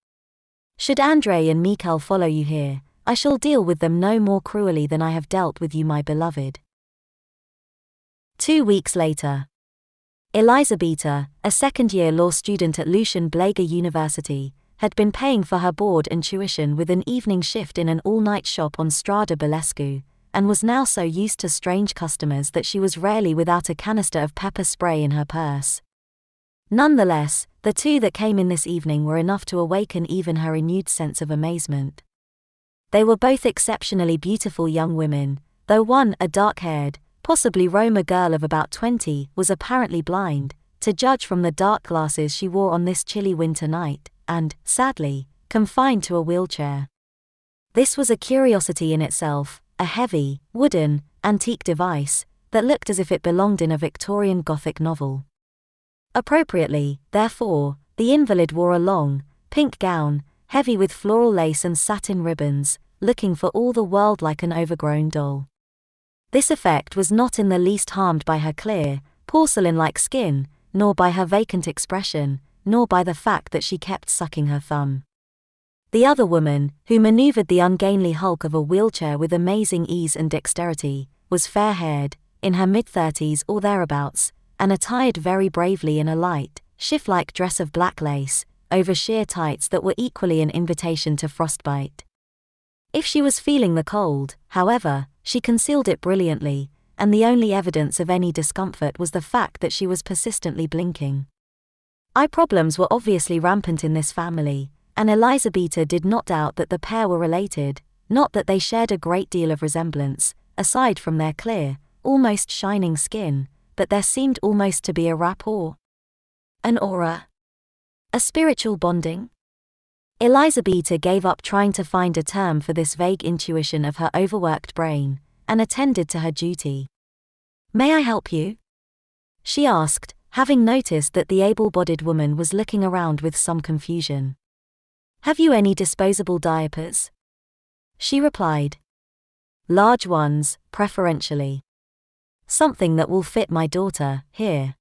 Should Andre and Mikhail follow you here, I shall deal with them no more cruelly than I have dealt with you, my beloved. 2 weeks later. Elisabetta, a second-year law student at Lucian Blaga University, had been paying for her board and tuition with an evening shift in an all-night shop on Strada Belescu, and was now so used to strange customers that she was rarely without a canister of pepper spray in her purse. Nonetheless, the two that came in this evening were enough to awaken even her renewed sense of amazement. They were both exceptionally beautiful young women, though one, a dark-haired, possibly Roma girl of about 20, was apparently blind, to judge from the dark glasses she wore on this chilly winter night, and, sadly, confined to a wheelchair. This was a curiosity in itself, a heavy, wooden, antique device, that looked as if it belonged in a Victorian Gothic novel. Appropriately, therefore, the invalid wore a long, pink gown, heavy with floral lace and satin ribbons, looking for all the world like an overgrown doll. This effect was not in the least harmed by her clear, porcelain-like skin, nor by her vacant expression, nor by the fact that she kept sucking her thumb. The other woman, who maneuvered the ungainly hulk of a wheelchair with amazing ease and dexterity, was fair-haired, in her mid-30s or thereabouts, and attired very bravely in a light, shift-like dress of black lace, over sheer tights that were equally an invitation to frostbite. If she was feeling the cold, however, she concealed it brilliantly, and the only evidence of any discomfort was the fact that she was persistently blinking. Eye problems were obviously rampant in this family, and Elisabetta did not doubt that the pair were related, not that they shared a great deal of resemblance, aside from their clear, almost shining skin, but there seemed almost to be a rapport. An aura. A spiritual bonding? Elisabetta gave up trying to find a term for this vague intuition of her overworked brain, and attended to her duty. "May I help you?" she asked, having noticed that the able-bodied woman was looking around with some confusion. "Have you any disposable diapers?" she replied. "Large ones, preferentially. Something that will fit my daughter, here.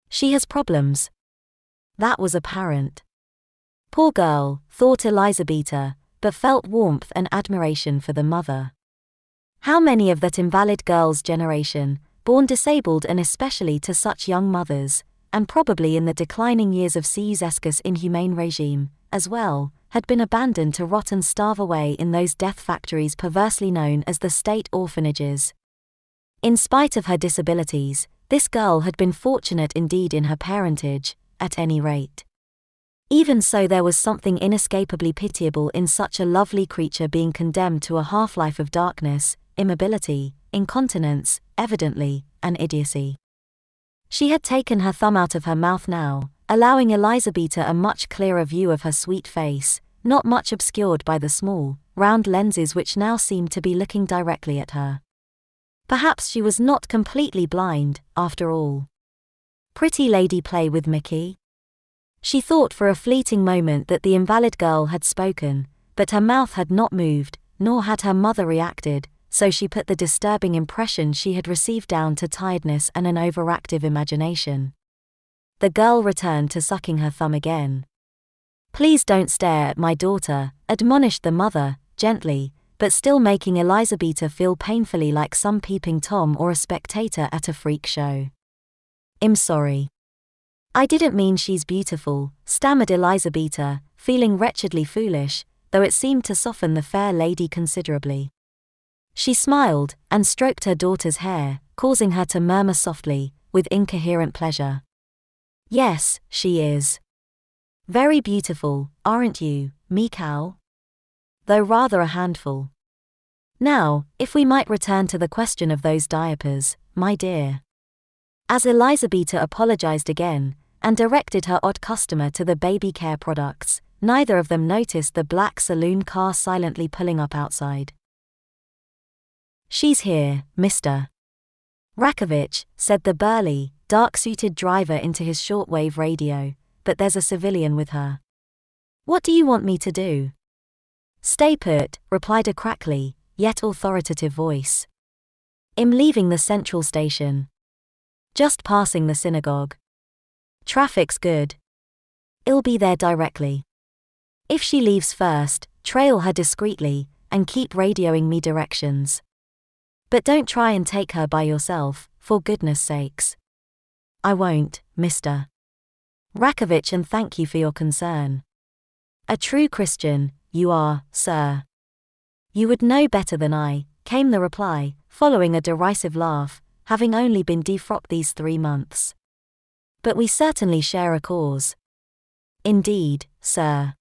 She has problems." That was apparent. Poor girl, thought Elizabeta, but felt warmth and admiration for the mother. How many of that invalid girl's generation, born disabled and especially to such young mothers, and probably in the declining years of Ceausescu's inhumane regime, as well, had been abandoned to rot and starve away in those death factories perversely known as the state orphanages. In spite of her disabilities, this girl had been fortunate indeed in her parentage, at any rate. Even so, there was something inescapably pitiable in such a lovely creature being condemned to a half-life of darkness, immobility, incontinence, evidently, an idiocy. She had taken her thumb out of her mouth now, allowing Elizabeta a much clearer view of her sweet face, not much obscured by the small, round lenses which now seemed to be looking directly at her. Perhaps she was not completely blind, after all. Pretty lady play with Mickey? She thought for a fleeting moment that the invalid girl had spoken, but her mouth had not moved, nor had her mother reacted, so she put the disturbing impression she had received down to tiredness and an overactive imagination. The girl returned to sucking her thumb again. "Please don't stare at my daughter," admonished the mother, gently, but still making Elizabeta feel painfully like some peeping Tom or a spectator at a freak show. "I'm sorry. I didn't mean she's beautiful," stammered Elizabeta, feeling wretchedly foolish, though it seemed to soften the fair lady considerably. She smiled, and stroked her daughter's hair, causing her to murmur softly, with incoherent pleasure. "Yes, she is. Very beautiful, aren't you, me cow? Though rather a handful. Now, if we might return to the question of those diapers, my dear." As Elizabeta apologized again, and directed her odd customer to the baby care products, neither of them noticed the black saloon car silently pulling up outside. "She's here, Mr. Rakovich," said the burly, dark-suited driver into his shortwave radio, "but there's a civilian with her." "What do you want me to do?" "Stay put," replied a crackly, yet authoritative voice. "I'm leaving the central station. Just passing the synagogue. Traffic's good. I'll be there directly. If she leaves first, trail her discreetly, and keep radioing me directions. But don't try and take her by yourself, for goodness sakes." "I won't, Mr. Rakovich, and thank you for your concern. A true Christian, you are, sir." "You would know better than I," came the reply, following a derisive laugh, having only been defrocked these 3 months. "But we certainly share a cause." "Indeed, sir.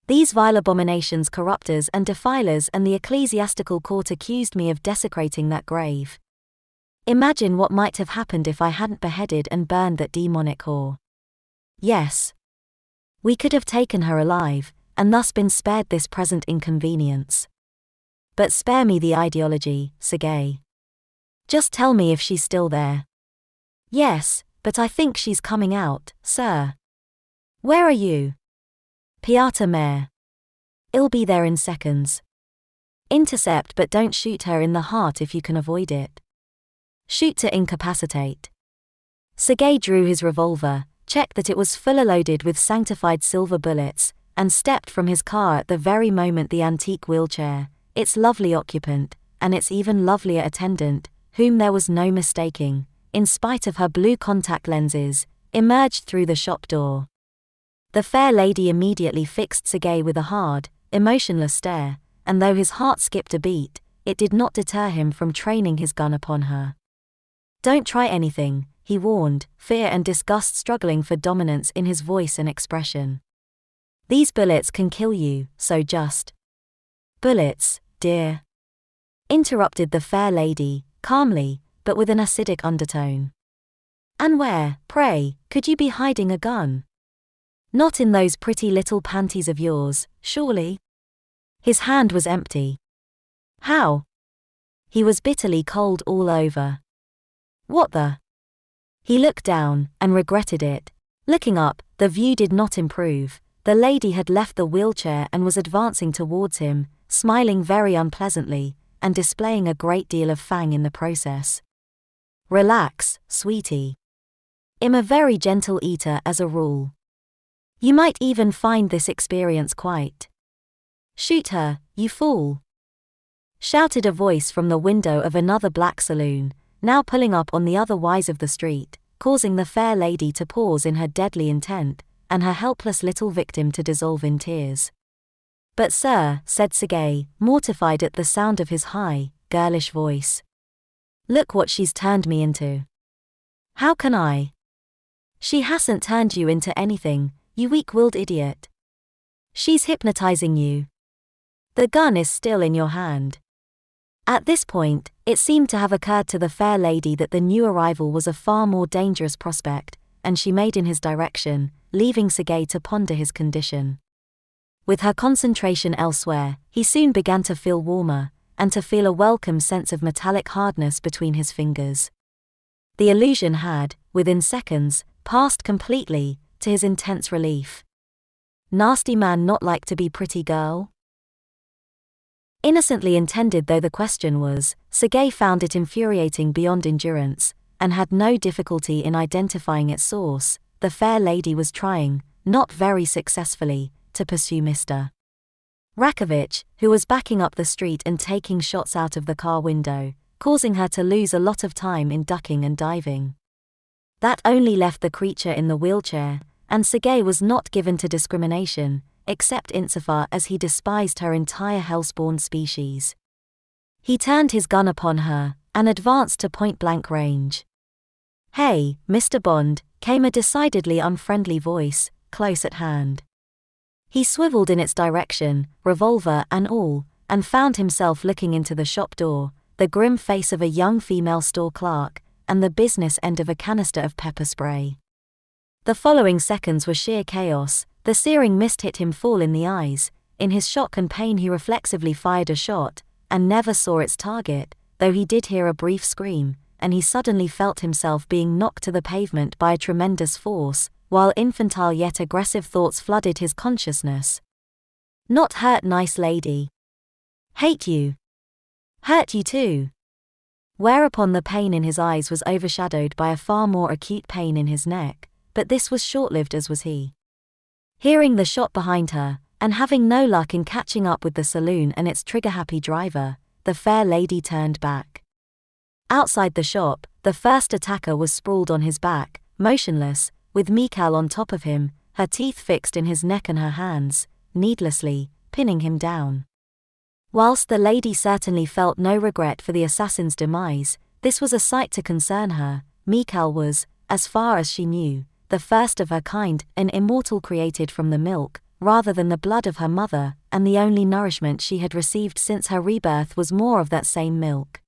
These vile abominations, corrupters and defilers, and the ecclesiastical court accused me of desecrating that grave. Imagine what might have happened if I hadn't beheaded and burned that demonic whore. Yes. We could have taken her alive, and thus been spared this present inconvenience. But spare me the ideology, Sergei. Just tell me if she's still there." "Yes, but I think she's coming out, sir." "Where are you?" "Piata Mare. I'll be there in seconds. Intercept, but don't shoot her in the heart if you can avoid it. Shoot to incapacitate." Sergei drew his revolver, checked that it was full loaded with sanctified silver bullets, and stepped from his car at the very moment the antique wheelchair, its lovely occupant, and its even lovelier attendant, whom there was no mistaking, in spite of her blue contact lenses, emerged through the shop door. The fair lady immediately fixed Sergei with a hard, emotionless stare, and though his heart skipped a beat, it did not deter him from training his gun upon her. "Don't try anything," he warned, fear and disgust struggling for dominance in his voice and expression. "These bullets can kill you, so just—" "Bullets, dear," interrupted the fair lady, calmly, but with an acidic undertone. "And where, pray, could you be hiding a gun? Not in those pretty little panties of yours, surely?" His hand was empty. "How?" He was bitterly cold all over. "What the—" He looked down, and regretted it. Looking up, the view did not improve. The lady had left the wheelchair and was advancing towards him, smiling very unpleasantly, and displaying a great deal of fang in the process. "Relax, sweetie. I'm a very gentle eater as a rule. You might even find this experience quite. Shoot her, you fool! Shouted a voice from the window of another black saloon, now pulling up on the other wise of the street, causing the fair lady to pause in her deadly intent, and her helpless little victim to dissolve in tears. But sir, said Sergei, mortified at the sound of his high, girlish voice. Look what she's turned me into. How can I? She hasn't turned you into anything, you weak-willed idiot. She's hypnotizing you. The gun is still in your hand. At this point, it seemed to have occurred to the fair lady that the new arrival was a far more dangerous prospect, and she made in his direction, leaving Sergei to ponder his condition. With her concentration elsewhere, he soon began to feel warmer, and to feel a welcome sense of metallic hardness between his fingers. The illusion had, within seconds, passed completely, to his intense relief. Nasty man not like to be pretty girl? Innocently intended though the question was, Sergei found it infuriating beyond endurance, and had no difficulty in identifying its source. The fair lady was trying, not very successfully, to pursue Mr. Rakovich, who was backing up the street and taking shots out of the car window, causing her to lose a lot of time in ducking and diving. That only left the creature in the wheelchair, and Sergei was not given to discrimination, except insofar as he despised her entire hellspawn species. He turned his gun upon her, and advanced to point-blank range. Hey, Mr. Bond, came a decidedly unfriendly voice, close at hand. He swiveled in its direction, revolver and all, and found himself looking into the shop door, the grim face of a young female store clerk, and the business end of a canister of pepper spray. The following seconds were sheer chaos. The searing mist hit him full in the eyes. In his shock and pain he reflexively fired a shot, and never saw its target, though he did hear a brief scream, and he suddenly felt himself being knocked to the pavement by a tremendous force, while infantile yet aggressive thoughts flooded his consciousness. Not hurt, nice lady. Hate you. Hurt you too. Whereupon the pain in his eyes was overshadowed by a far more acute pain in his neck, but this was short-lived as was he. Hearing the shot behind her, and having no luck in catching up with the saloon and its trigger-happy driver, the fair lady turned back. Outside the shop, the first attacker was sprawled on his back, motionless, with Mikhail on top of him, her teeth fixed in his neck and her hands, needlessly, pinning him down. Whilst the lady certainly felt no regret for the assassin's demise, this was a sight to concern her. Mikhail was, as far as she knew, the first of her kind, an immortal created from the milk, rather than the blood of her mother, and the only nourishment she had received since her rebirth was more of that same milk.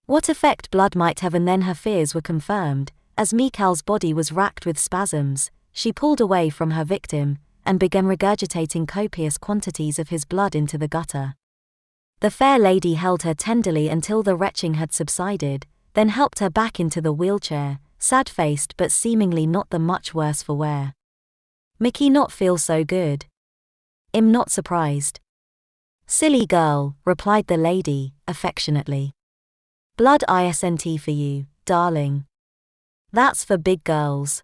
What effect blood might have, and then her fears were confirmed. As Mikhail's body was racked with spasms, she pulled away from her victim, and began regurgitating copious quantities of his blood into the gutter. The fair lady held her tenderly until the retching had subsided, then helped her back into the wheelchair, sad-faced but seemingly not the much worse for wear. Mickey not feel so good. I'm not surprised. Silly girl, replied the lady, affectionately. Blood isn't for you, darling. That's for big girls.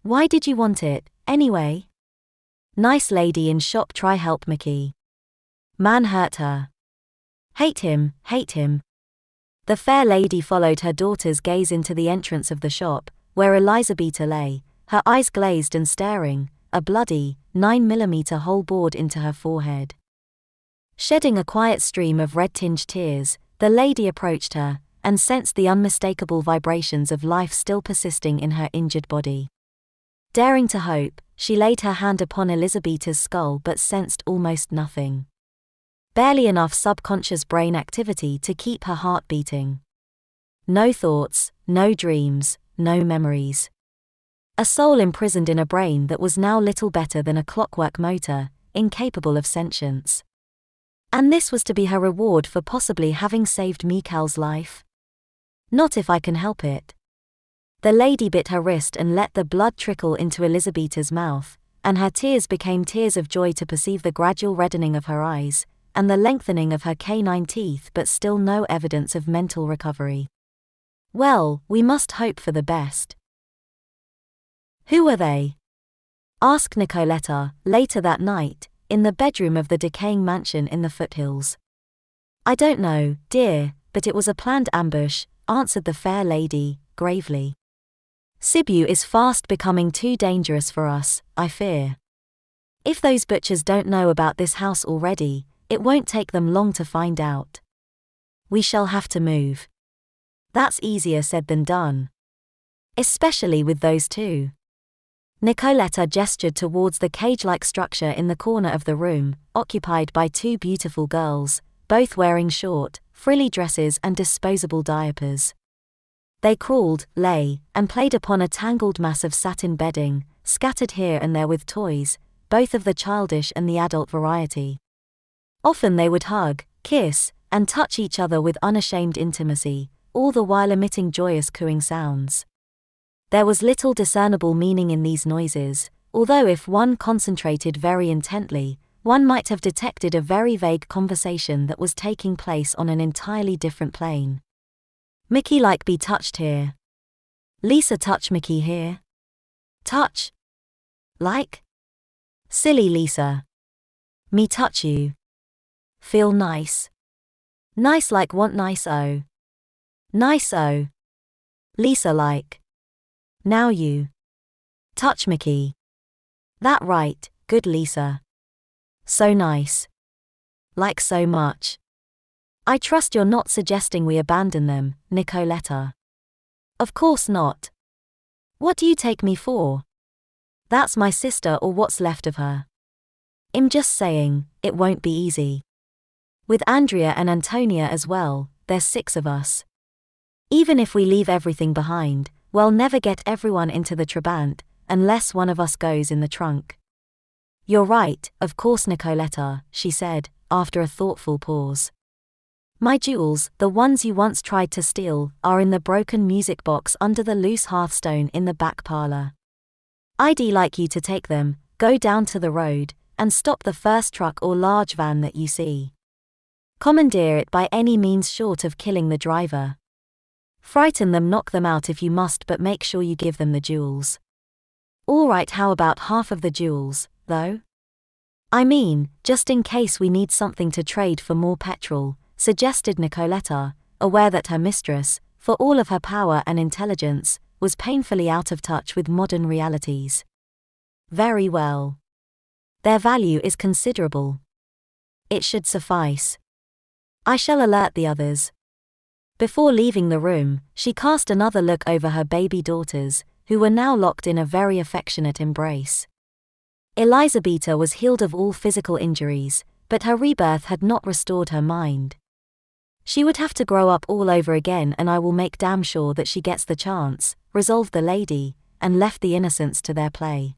Why did you want it, anyway? Nice lady in shop try help Mickey. Man hurt her. Hate him, hate him. The fair lady followed her daughter's gaze into the entrance of the shop, where Elizabeta lay, her eyes glazed and staring, a bloody, 9mm hole bored into her forehead. Shedding a quiet stream of red-tinged tears, the lady approached her, and sensed the unmistakable vibrations of life still persisting in her injured body. Daring to hope, she laid her hand upon Elizabeta's skull but sensed almost nothing. Barely enough subconscious brain activity to keep her heart beating. No thoughts, no dreams, no memories. A soul imprisoned in a brain that was now little better than a clockwork motor, incapable of sentience. And this was to be her reward for possibly having saved Mikhail's life? Not if I can help it. The lady bit her wrist and let the blood trickle into Elizabeta's mouth, and her tears became tears of joy to perceive the gradual reddening of her eyes, and the lengthening of her canine teeth, but still no evidence of mental recovery. Well, we must hope for the best. Who are they? asked Nicoletta, later that night, in the bedroom of the decaying mansion in the foothills. I don't know, dear, but it was a planned ambush, answered the fair lady, gravely. Sibiu is fast becoming too dangerous for us, I fear. If those butchers don't know about this house already, it won't take them long to find out. We shall have to move. That's easier said than done. Especially with those two. Nicoletta gestured towards the cage-like structure in the corner of the room, occupied by two beautiful girls, both wearing short, frilly dresses and disposable diapers. They crawled, lay, and played upon a tangled mass of satin bedding, scattered here and there with toys, both of the childish and the adult variety. Often they would hug, kiss, and touch each other with unashamed intimacy, all the while emitting joyous cooing sounds. There was little discernible meaning in these noises, although if one concentrated very intently, one might have detected a very vague conversation that was taking place on an entirely different plane. Mickey like be touched here. Lisa touch Mickey here. Touch. Like? Silly Lisa. Me touch you. Feel nice. Nice like want nice oh. Nice oh. Lisa like. Now you. Touch Mickey. That right, good Lisa. So nice. Like so much. I trust you're not suggesting we abandon them, Nicoletta. Of course not. What do you take me for? That's my sister or what's left of her. I'm just saying, it won't be easy. With Andrea and Antonia as well, there's 6 of us. Even if we leave everything behind, we'll never get everyone into the Trabant, unless one of us goes in the trunk. You're right, of course Nicoletta, she said, after a thoughtful pause. My jewels, the ones you once tried to steal, are in the broken music box under the loose hearthstone in the back parlor. I'd like you to take them, go down to the road, and stop the first truck or large van that you see. Commandeer it by any means short of killing the driver. Frighten them, knock them out if you must, but make sure you give them the jewels. All right, how about half of the jewels, though? I mean, just in case we need something to trade for more petrol, suggested Nicoletta, aware that her mistress, for all of her power and intelligence, was painfully out of touch with modern realities. Very well. Their value is considerable. It should suffice. I shall alert the others. Before leaving the room, she cast another look over her baby daughters, who were now locked in a very affectionate embrace. Elizabeta was healed of all physical injuries, but her rebirth had not restored her mind. She would have to grow up all over again, and I will make damn sure that she gets the chance, resolved the lady, and left the innocents to their play.